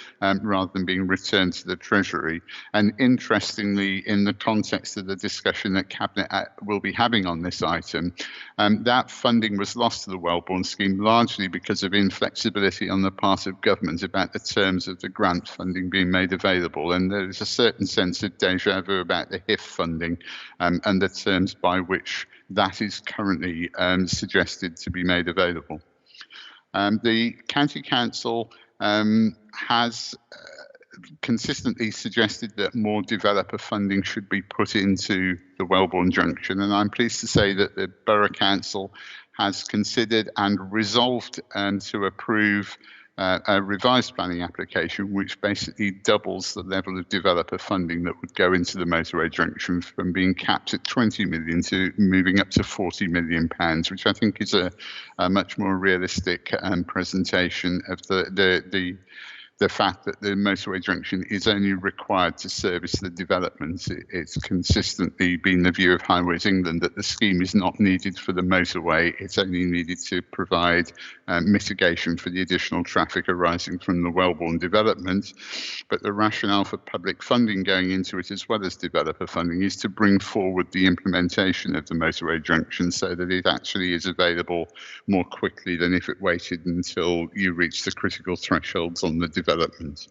[SPEAKER 12] rather than being returned to the Treasury. And interestingly, in the context of the discussion that Cabinet will be having on this item, that funding was lost to the Wellbourne scheme largely because of inflexibility on the part of government about the terms of the grant funding being made available, and there is a certain sense of deja vu about the HIF funding and the terms by which that is currently suggested to be made available. The County Council has consistently suggested that more developer funding should be put into the Wellbourne Junction, and I'm pleased to say that the Borough Council has considered and resolved to approve a revised planning application which basically doubles the level of developer funding that would go into the motorway junction, from being capped at 20 million to moving up to 40 million pounds, which I think is a much more realistic presentation of the fact that the motorway junction is only required to service the developments. It's consistently been the view of Highways England that the scheme is not needed for the motorway, it's only needed to provide mitigation for the additional traffic arising from the Wellbourne development. But the rationale for public funding going into it, as well as developer funding, is to bring forward the implementation of the motorway junction so that it actually is available more quickly than if it waited until you reach the critical thresholds on the development.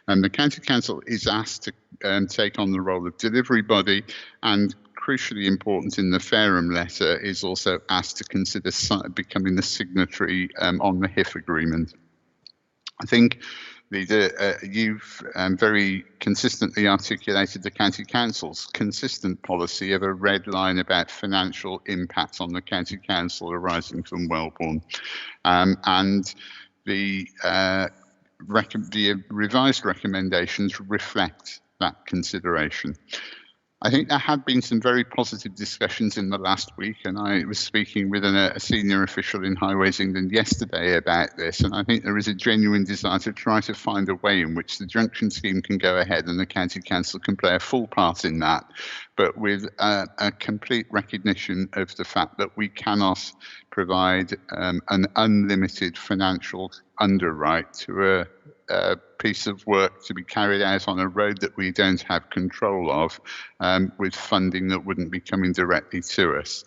[SPEAKER 12] And the County Council is asked to take on the role of delivery body, and crucially important in the Fareham letter is also asked to consider becoming the signatory on the HIF agreement. I think you've very consistently articulated the County Council's consistent policy of a red line about financial impact on the County Council arising from Wellbourne, and the revised recommendations reflect that consideration. I think there have been some very positive discussions in the last week, and I was speaking with a senior official in Highways England yesterday about this, and I think there is a genuine desire to try to find a way in which the junction scheme can go ahead and the County Council can play a full part in that, but with a complete recognition of the fact that we cannot provide an unlimited financial underwrite to a piece of work to be carried out on a road that we don't have control of, with funding that wouldn't be coming directly to us.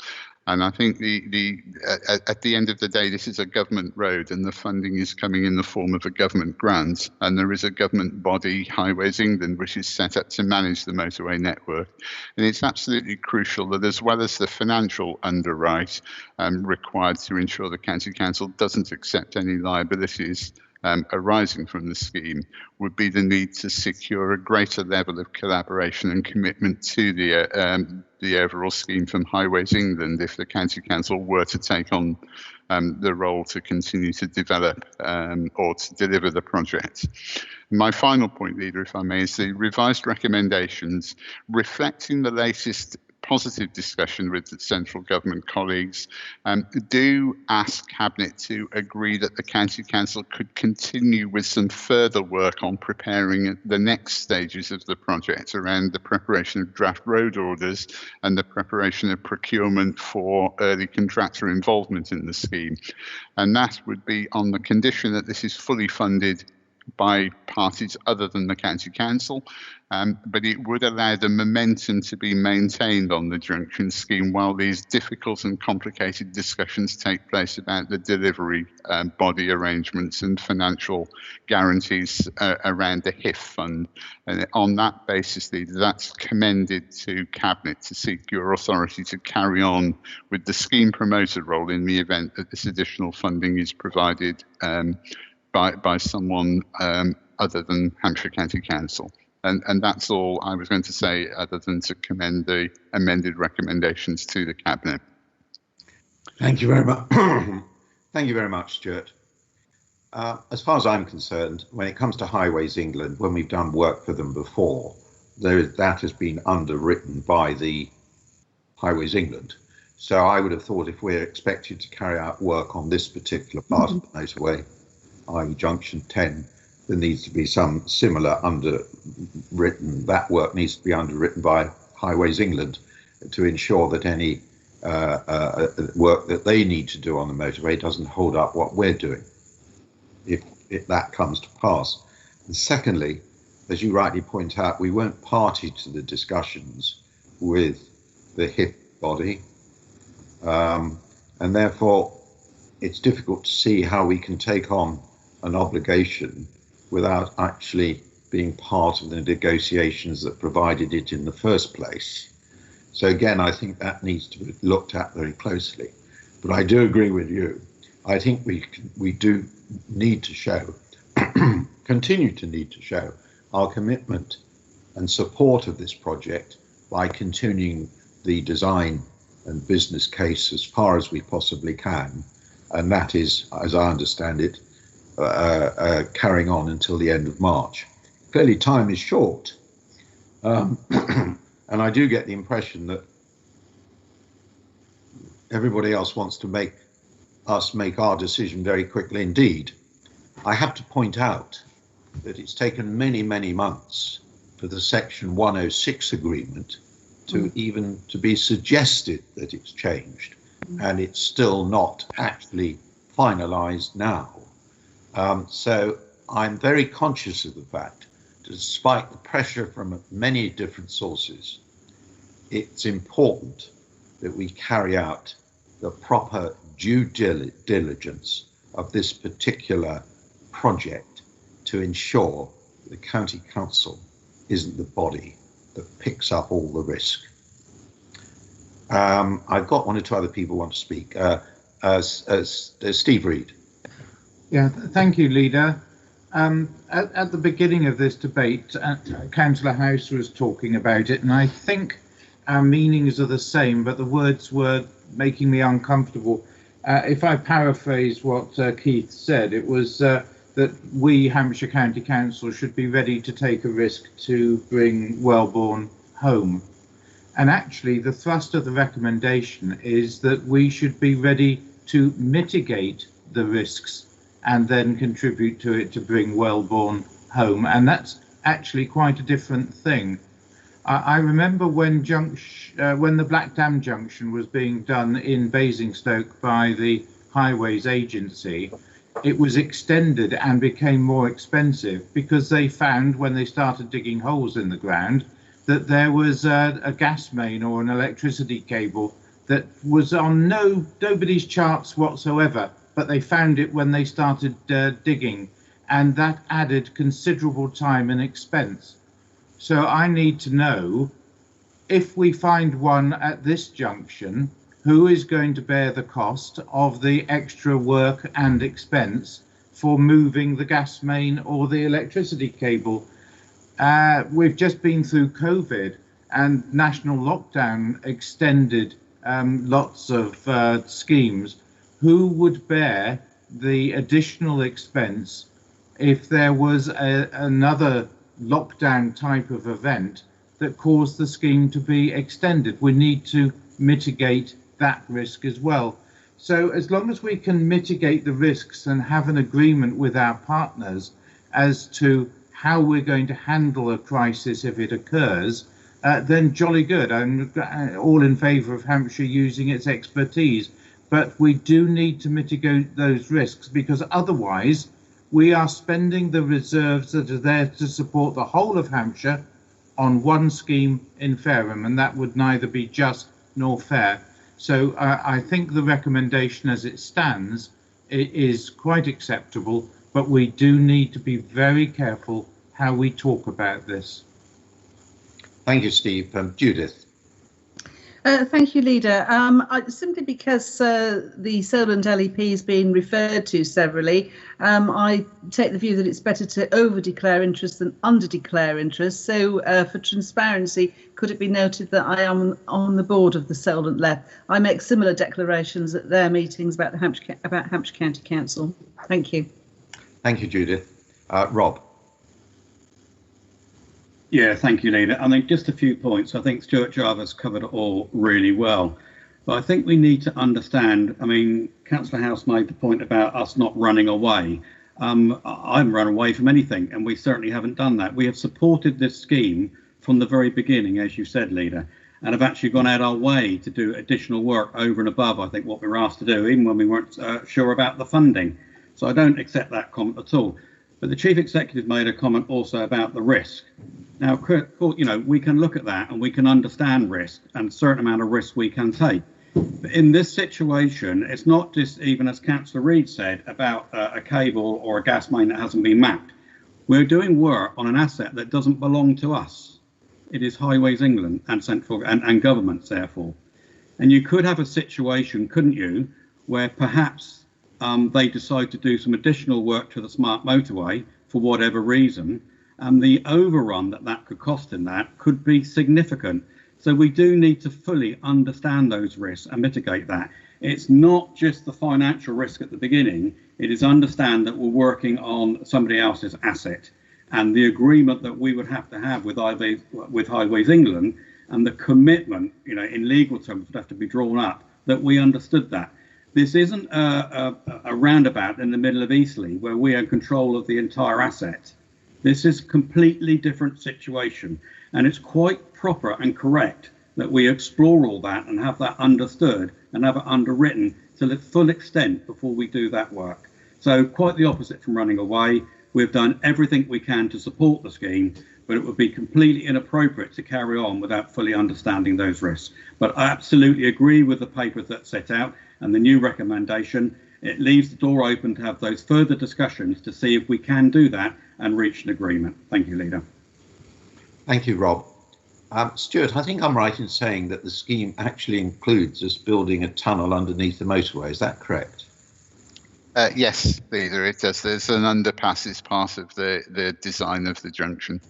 [SPEAKER 12] And I think at the end of the day, this is a government road and the funding is coming in the form of a government grant. And there is a government body, Highways England, which is set up to manage the motorway network. And it's absolutely crucial that, as well as the financial underwrite required to ensure the County Council doesn't accept any liabilities arising from the scheme, would be the need to secure a greater level of collaboration and commitment to the overall scheme from Highways England if the County Council were to take on the role to continue to develop or to deliver the project. My final point, Leader, if I may, is the revised recommendations reflecting the latest positive discussion with the central government colleagues, do ask Cabinet to agree that the County Council could continue with some further work on preparing the next stages of the project around the preparation of draft road orders and the preparation of procurement for early contractor involvement in the scheme. And that would be on the condition that this is fully funded by parties other than the County Council, but it would allow the momentum to be maintained on the junction scheme while these difficult and complicated discussions take place about the delivery body arrangements and financial guarantees around the HIF fund. And on that basis, that's commended to Cabinet to seek your authority to carry on with the scheme promoter role in the event that this additional funding is provided by someone other than Hampshire County Council. And that's all I was going to say, other than to commend the amended recommendations to the Cabinet.
[SPEAKER 1] Thank you very much. Thank you very much, Stuart. As far as I'm concerned, when it comes to Highways England, when we've done work for them before, that has been underwritten by the Highways England. So I would have thought if we're expected to carry out work on this particular part of the motorway, i.e. Junction 10, there needs to be some similar underwritten, that work needs to be underwritten by Highways England to ensure that any work that they need to do on the motorway doesn't hold up what we're doing, if that comes to pass. And secondly, as you rightly point out, we weren't party to the discussions with the HIF body, and therefore it's difficult to see how we can take on an obligation without actually being part of the negotiations that provided it in the first place. So again, I think that needs to be looked at very closely. But I do agree with you. I think we do need to show, continue to need to show our commitment and support of this project by continuing the design and business case as far as we possibly can. And that is, as I understand it, carrying on until the end of March. Clearly time is short, and I do get the impression that everybody else wants to make us make our decision very quickly indeed. I have to point out that it's taken many, many months for the Section 106 agreement to even to be suggested that it's changed, and it's still not actually finalized now. So I'm very conscious of the fact, despite the pressure from many different sources, it's important that we carry out the proper due diligence of this particular project to ensure the County Council isn't the body that picks up all the risk. I've got one or two other people who want to speak. Steve Reed.
[SPEAKER 3] Yeah, thank you, Leader. At the beginning of this debate, Councillor House was talking about it, and I think our meanings are the same, but the words were making me uncomfortable. If I paraphrase what Keith said, it was that we, Hampshire County Council, should be ready to take a risk to bring Wellbourne home. And actually, the thrust of the recommendation is that we should be ready to mitigate the risks and then contribute to it to bring Wellbourne home. And that's actually quite a different thing. I remember when the Black Dam Junction was being done in Basingstoke by the Highways Agency, it was extended and became more expensive because they found, when they started digging holes in the ground, that there was a gas main or an electricity cable that was on nobody's charts whatsoever, but they found it when they started digging, and that added considerable time and expense. So I need to know, if we find one at this junction, who is going to bear the cost of the extra work and expense for moving the gas main or the electricity cable? We've just been through COVID, and national lockdown extended lots of schemes. Who would bear the additional expense if there was another lockdown type of event that caused the scheme to be extended. We need to mitigate that risk as well. So as long as we can mitigate the risks and have an agreement with our partners as to how we're going to handle a crisis if it occurs, then jolly good. I'm all in favour of Hampshire using its expertise, but we do need to mitigate those risks, because otherwise we are spending the reserves that are there to support the whole of Hampshire on one scheme in Fareham, and that would neither be just nor fair. So I think the recommendation as it stands is quite acceptable, but we do need to be very careful how we talk about this.
[SPEAKER 1] Thank you, Steve. Judith.
[SPEAKER 17] Thank you, Leader. Simply because the Solent LEP has been referred to severally, I take the view that it's better to over-declare interest than under-declare interest. So for transparency, could it be noted that I am on the board of the Solent LEP? I make similar declarations at their meetings about the Hampshire County Council. Thank you.
[SPEAKER 1] Thank you, Judith. Rob.
[SPEAKER 10] Yeah, thank you, Leader. I think just a few points. I think Stuart Jarvis covered it all really well. But I think we need to understand, I mean, Councillor House made the point about us not running away. I haven't run away from anything, and we certainly haven't done that. We have supported this scheme from the very beginning, as you said, Leader, and have actually gone out our way to do additional work over and above, I think, what we were asked to do, even when we weren't sure about the funding. So I don't accept that comment at all. But the Chief Executive made a comment also about the risk. Now, you know, we can look at that and we can understand risk, and a certain amount of risk we can take. But in this situation, it's not just, even as Councillor Reid said, about a cable or a gas main that hasn't been mapped. We're doing work on an asset that doesn't belong to us. It is Highways England and central and governments, therefore. And you could have a situation, couldn't you, where perhaps they decide to do some additional work to the smart motorway for whatever reason, and the overrun that could cost in that could be significant. So we do need to fully understand those risks and mitigate that. It's not just the financial risk at the beginning, it is understand that we're working on somebody else's asset, and the agreement that we would have to have with Highways England, and the commitment, you know, in legal terms would have to be drawn up, that we understood that. This isn't a roundabout in the middle of Eastleigh where we are in control of the entire asset. This is a completely different situation, and it's quite proper and correct that we explore all that and have that understood and have it underwritten to the full extent before we do that work. So quite the opposite from running away. We've done everything we can to support the scheme, but it would be completely inappropriate to carry on without fully understanding those risks. But I absolutely agree with the papers that set out and the new recommendation. It leaves the door open to have those further discussions to see if we can do that and reach an agreement. Thank you, Leader.
[SPEAKER 1] Thank you, Rob. Stuart, I think I'm right in saying that the scheme actually includes us building a tunnel underneath the motorway. Is that correct?
[SPEAKER 12] Yes, Leader, it does. There's an underpass as part of the design of the junction.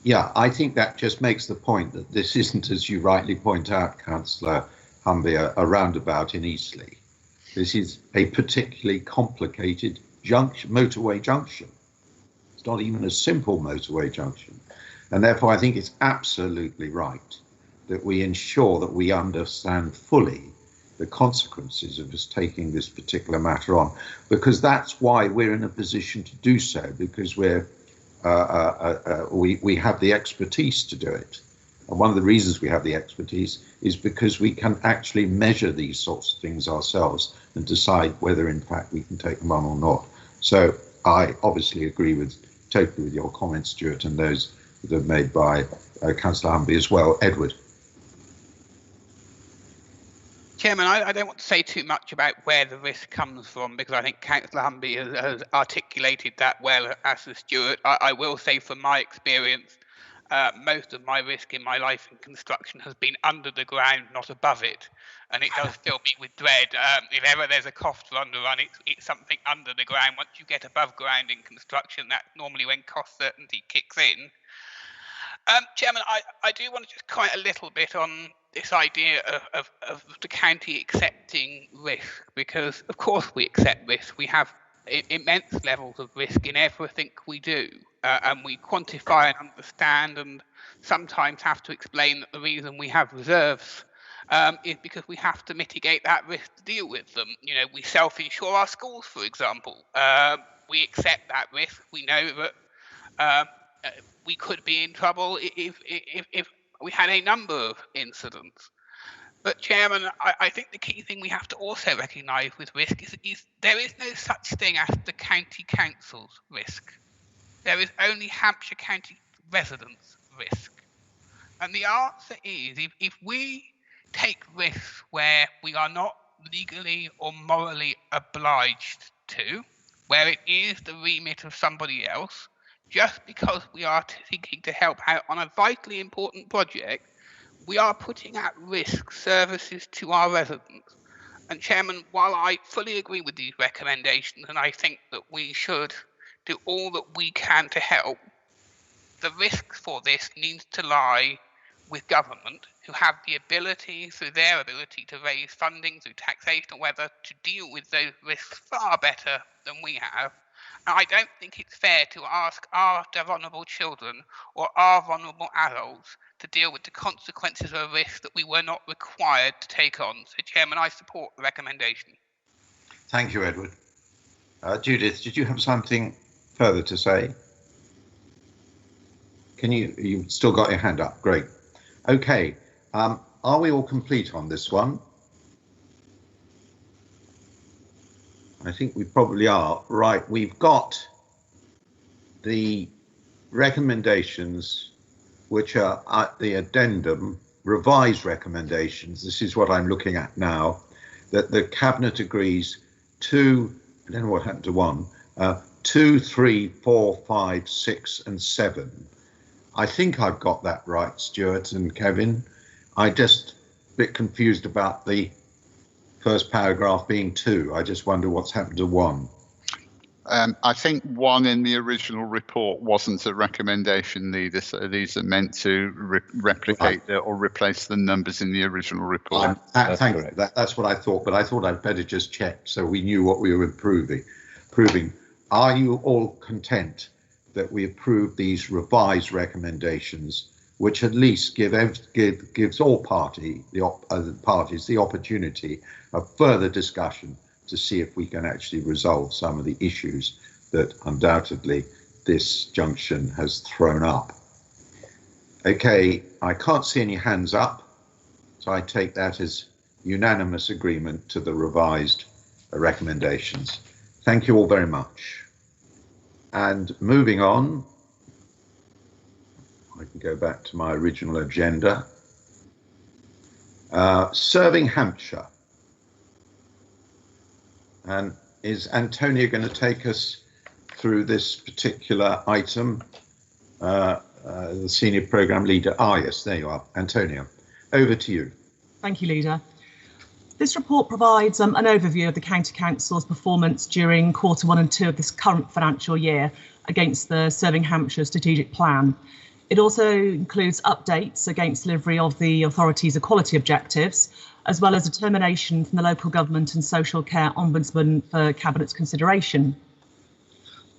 [SPEAKER 1] Yeah, I think that just makes the point that this isn't, as you rightly point out, Councillor Humby, a roundabout in Eastleigh. This is a particularly complicated motorway junction. It's not even a simple motorway junction. And therefore, I think it's absolutely right that we ensure that we understand fully the consequences of us taking this particular matter on, because that's why we're in a position to do so, because we have the expertise to do it. And one of the reasons we have the expertise is because we can actually measure these sorts of things ourselves and decide whether in fact we can take them on or not. So I obviously agree totally with your comments, Stuart, and those that are made by Councillor Humby as well. Edward.
[SPEAKER 9] Chairman, I don't want to say too much about where the risk comes from, because I think Councillor Humby has articulated that well, as has Stuart. I will say from my experience, most of my risk in my life in construction has been under the ground, not above it. And it does fill me with dread. If ever there's a cost for underrun, it's something under the ground. Once you get above ground in construction, that's normally when cost certainty kicks in. Chairman, I do want to just comment a little bit on this idea of the county accepting risk, because of course we accept risk. We have immense levels of risk in everything we do, and we quantify and understand, and sometimes have to explain that the reason we have reserves is because we have to mitigate that risk to deal with them. You know, we self-insure our schools, for example. We accept that risk. We know that we could be in trouble if we had a number of incidents. But Chairman, I think the key thing we have to also recognise with risk is there is no such thing as the county council's risk. There is only Hampshire County residents' risk. And the answer is, if we take risks where we are not legally or morally obliged to, where it is the remit of somebody else, just because we are seeking to help out on a vitally important project, we are putting at risk services to our residents. And Chairman, while I fully agree with these recommendations, and I think that we should do all that we can to help, the risk for this needs to lie with government, who have the ability, through their ability to raise funding through taxation or whether, to deal with those risks far better than we have. And I don't think it's fair to ask our vulnerable children or our vulnerable adults to deal with the consequences of a risk that we were not required to take on. So, Chairman, I support the recommendation.
[SPEAKER 1] Thank you, Edward. Judith, did you have something further to say? You've still got your hand up, great. Okay, are we all complete on this one? I think we probably are. Right, we've got the recommendations which are at the addendum, revised recommendations. This is what I'm looking at now, that the Cabinet agrees to, I don't know what happened to 1, 2, 3, 4, 5, 6 and 7. I think I've got that right, Stuart and Kevin. I just a bit confused about the first paragraph being 2. I just wonder what's happened to 1.
[SPEAKER 12] I think 1 in the original report wasn't a recommendation either, so these are meant to replicate or replace the numbers in the original report.
[SPEAKER 1] Thank you. That's what I thought, but I thought I'd better just check so we knew what we were proving. Are you all content that we approve these revised recommendations, which at least gives all parties the opportunity of further discussion to see if we can actually resolve some of the issues that undoubtedly this junction has thrown up? Okay, I can't see any hands up, so I take that as unanimous agreement to the revised recommendations. Thank you all very much. And moving on, I can go back to my original agenda. Serving Hampshire. And is Antonia going to take us through this particular item? The senior programme leader. Ah, yes, there you are. Antonia, over to you.
[SPEAKER 18] Thank you, Leader. This report provides an overview of the County Council's performance during Q1 and 2 of this current financial year against the Serving Hampshire strategic plan. It also includes updates against delivery of the authority's equality objectives, as well as a determination from the Local Government and Social Care Ombudsman for Cabinet's consideration.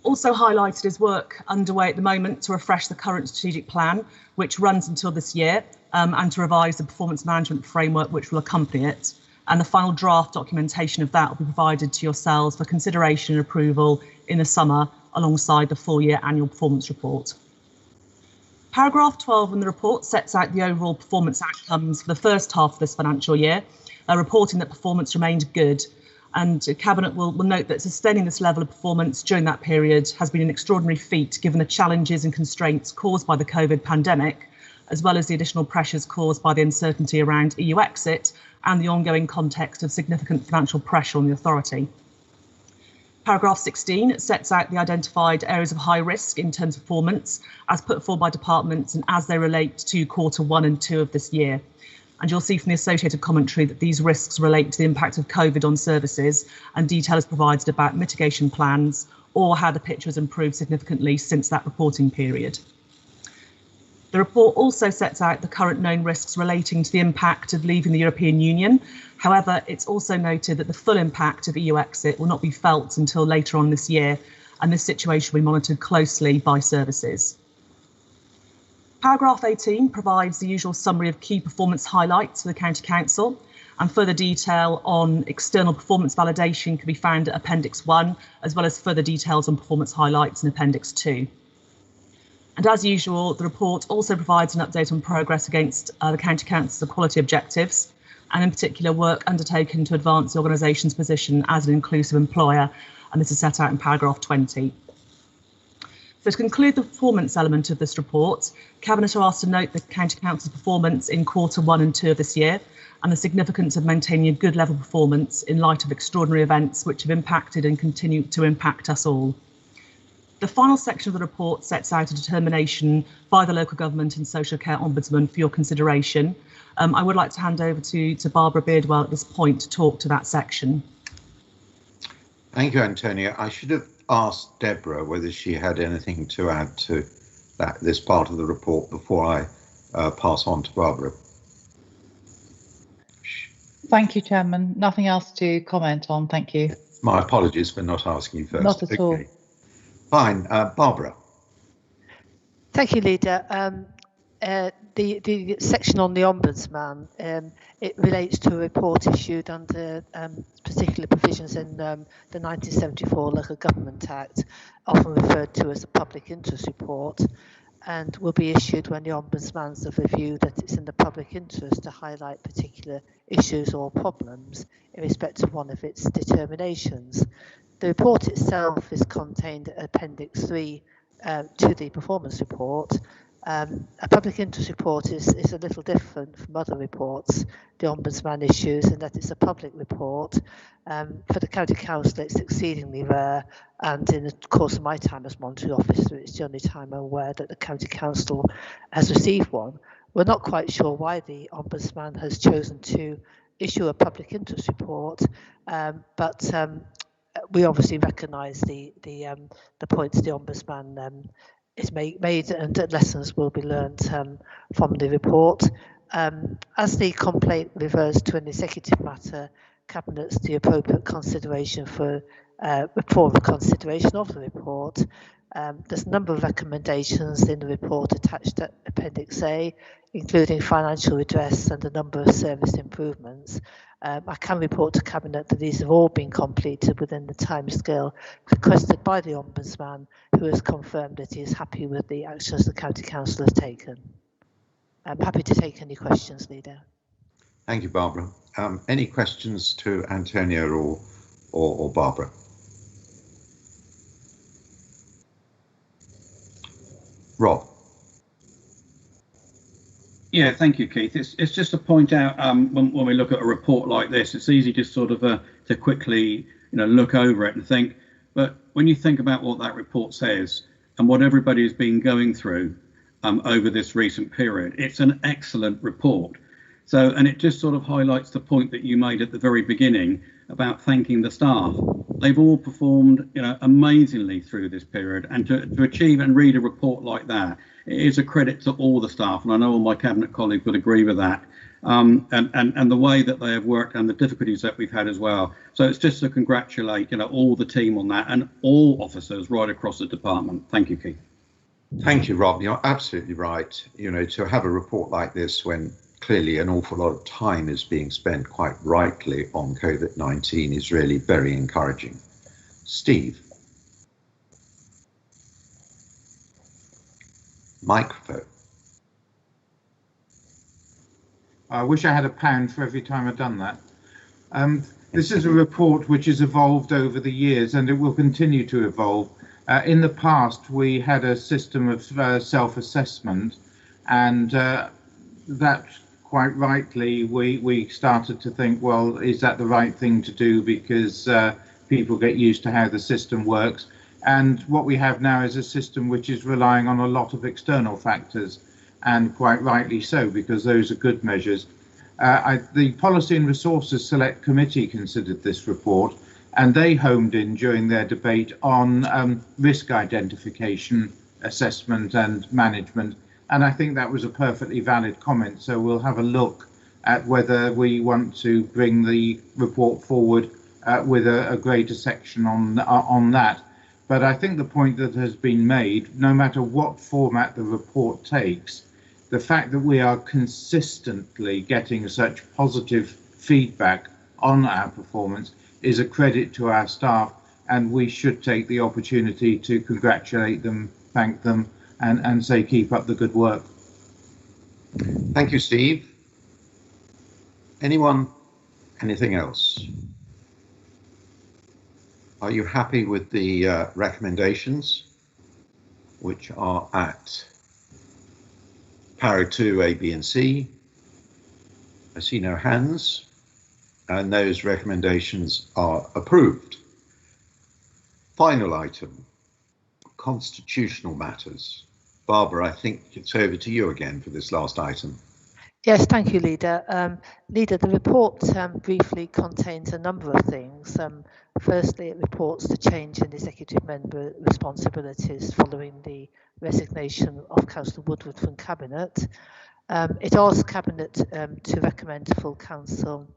[SPEAKER 18] Also highlighted is work underway at the moment to refresh the current strategic plan, which runs until this year, and to revise the performance management framework which will accompany it. And the final draft documentation of that will be provided to yourselves for consideration and approval in the summer, alongside the full-year annual performance report. Paragraph 12 in the report sets out the overall performance outcomes for the first half of this financial year, reporting that performance remained good. And Cabinet will note that sustaining this level of performance during that period has been an extraordinary feat, given the challenges and constraints caused by the COVID pandemic, as well as the additional pressures caused by the uncertainty around EU exit and the ongoing context of significant financial pressure on the authority. Paragraph 16 sets out the identified areas of high risk in terms of performance as put forward by departments and as they relate to Q1 and 2 of this year. And you'll see from the associated commentary that these risks relate to the impact of COVID on services, and detail is provided about mitigation plans or how the picture has improved significantly since that reporting period. The report also sets out the current known risks relating to the impact of leaving the European Union. However, it's also noted that the full impact of EU exit will not be felt until later on this year, and this situation will be monitored closely by services. Paragraph 18 provides the usual summary of key performance highlights for the County Council, and further detail on external performance validation can be found at Appendix 1, as well as further details on performance highlights in Appendix 2. And as usual, the report also provides an update on progress against the County Council's equality objectives, and in particular work undertaken to advance the organisation's position as an inclusive employer, and this is set out in paragraph 20. So to conclude the performance element of this report, Cabinet are asked to note the County Council's performance in Q1 and 2 of this year, and the significance of maintaining a good level of performance in light of extraordinary events which have impacted and continue to impact us all. The final section of the report sets out a determination by the Local Government and Social Care Ombudsman for your consideration. I would like to hand over to Barbara Beardwell at this point to talk to that section.
[SPEAKER 1] Thank you, Antonia. I should have asked Deborah whether she had anything to add to this part of the report before I pass on to Barbara.
[SPEAKER 19] Thank you, Chairman. Nothing else to comment on. Thank you.
[SPEAKER 1] My apologies for not asking first.
[SPEAKER 19] Not at all.
[SPEAKER 1] Fine. Barbara.
[SPEAKER 20] Thank you, Leader. The section on the Ombudsman, it relates to a report issued under particular provisions in the 1974 Local Government Act, often referred to as a public interest report, and will be issued when the Ombudsman's have reviewed that it's in the public interest to highlight particular issues or problems in respect of one of its determinations. The report itself is contained at Appendix 3 to the performance report. A public interest report is a little different from other reports the Ombudsman issues in that it's a public report. For the County Council, it's exceedingly rare, and in the course of my time as monitoring officer, it's the only time I'm aware that the County Council has received one. We're not quite sure why the Ombudsman has chosen to issue a public interest report, but we obviously recognise the points the Ombudsman is made, and lessons will be learned from the report. As the complaint refers to an executive matter, Cabinet's the appropriate consideration for consideration of the report. There's a number of recommendations in the report attached to Appendix A, including financial redress and a number of service improvements. I can report to Cabinet that these have all been completed within the timescale requested by the Ombudsman, who has confirmed that he is happy with the actions the County Council has taken. I'm happy to take any questions, Leader.
[SPEAKER 1] Thank you, Barbara. Any questions to Antonia or Barbara? Rob.
[SPEAKER 10] Yeah, thank you, Keith. It's just to point out when we look at a report like this, it's easy just sort of to quickly look over it and think. But when you think about what that report says and what everybody has been going through over this recent period, it's an excellent report. So, and it just sort of highlights the point that you made at the very beginning about thanking the staff. They've all performed, amazingly through this period, and to achieve and read a report like that, it is a credit to all the staff, and I know all my Cabinet colleagues would agree with that, and the way that they have worked and the difficulties that we've had as well. So it's just to congratulate, all the team on that and all officers right across the department. Thank you, Keith.
[SPEAKER 1] Thank you, Rob. You're absolutely right. To have a report like this when clearly an awful lot of time is being spent, quite rightly, on COVID-19 is really very encouraging. Steve. Microphone.
[SPEAKER 3] I wish I had £1 for every time I've done that. This is a report which has evolved over the years, and it will continue to evolve. In the past, we had a system of self-assessment, and that quite rightly we started to think, well, is that the right thing to do, because people get used to how the system works. And what we have now is a system which is relying on a lot of external factors, and quite rightly so, because those are good measures. The Policy and Resources Select Committee considered this report, and they homed in during their debate on risk identification, assessment and management, And I think that was a perfectly valid comment. So we'll have a look at whether we want to bring the report forward with a greater section on that. But I think the point that has been made, no matter what format the report takes, the fact that we are consistently getting such positive feedback on our performance is a credit to our staff, and we should take the opportunity to congratulate them, thank them, and say keep up the good work.
[SPEAKER 1] Thank you, Steve. Anyone? Anything else? Are you happy with the recommendations, which are at Para 2, A, B and C? I see no hands, and those recommendations are approved. Final item, constitutional matters. Barbara, I think it's over to you again for this last item.
[SPEAKER 20] Yes, thank you, Leader. Leader, the report briefly contains a number of things. Firstly, it reports the change in executive member responsibilities following the resignation of Councillor Woodward from Cabinet. It asks Cabinet to recommend to full Council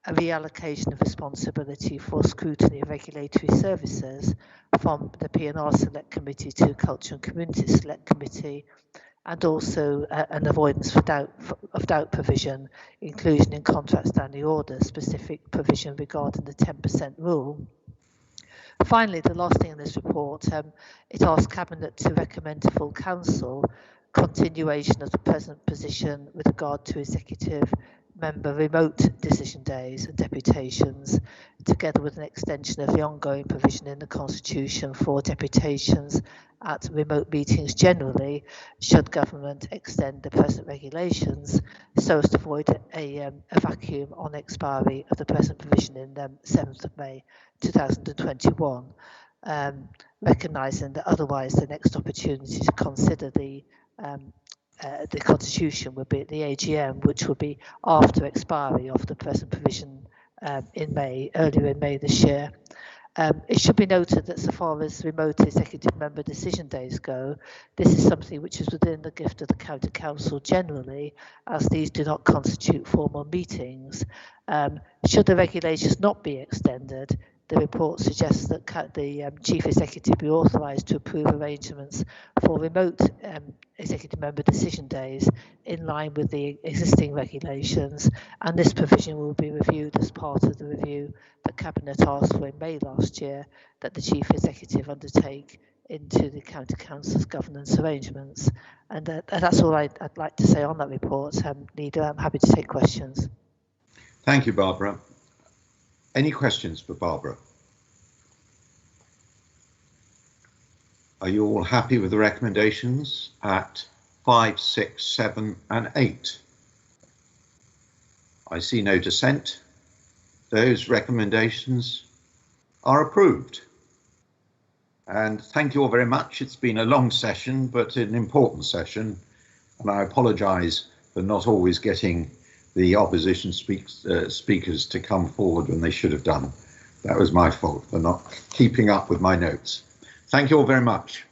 [SPEAKER 20] a reallocation of responsibility for scrutiny of regulatory services from the P&R Select Committee to Culture and Community Select Committee, and also an avoidance of doubt provision, inclusion in contract standing order, specific provision regarding the 10% rule. Finally, the last thing in this report, it asks Cabinet to recommend to full Council continuation of the present position with regard to executive member remote decision days and deputations, together with an extension of the ongoing provision in the Constitution for deputations at remote meetings generally, should government extend the present regulations so as to avoid a vacuum on expiry of the present provision in 7th of May 2021, recognising that otherwise the next opportunity to consider the Constitution would be at the AGM, which would be after expiry of the present provision earlier in May this year. It should be noted that so far as remote executive member decision days go, this is something which is within the gift of the County Council generally, as these do not constitute formal meetings. Should the regulations not be extended, the report suggests that the Chief Executive be authorised to approve arrangements for remote executive member decision days in line with the existing regulations, and this provision will be reviewed as part of the review that Cabinet asked for in May last year that the Chief Executive undertake into the County Council's governance arrangements. And that's all I'd like to say on that report. Leader, I'm happy to take questions.
[SPEAKER 1] Thank you, Barbara. Any questions for Barbara? Are you all happy with the recommendations at 5, 6, 7 and 8? I see no dissent. Those recommendations are approved. And thank you all very much. It's been a long session, but an important session. And I apologise for not always getting the opposition speakers to come forward when they should have done. That was my fault for not keeping up with my notes. Thank you all very much.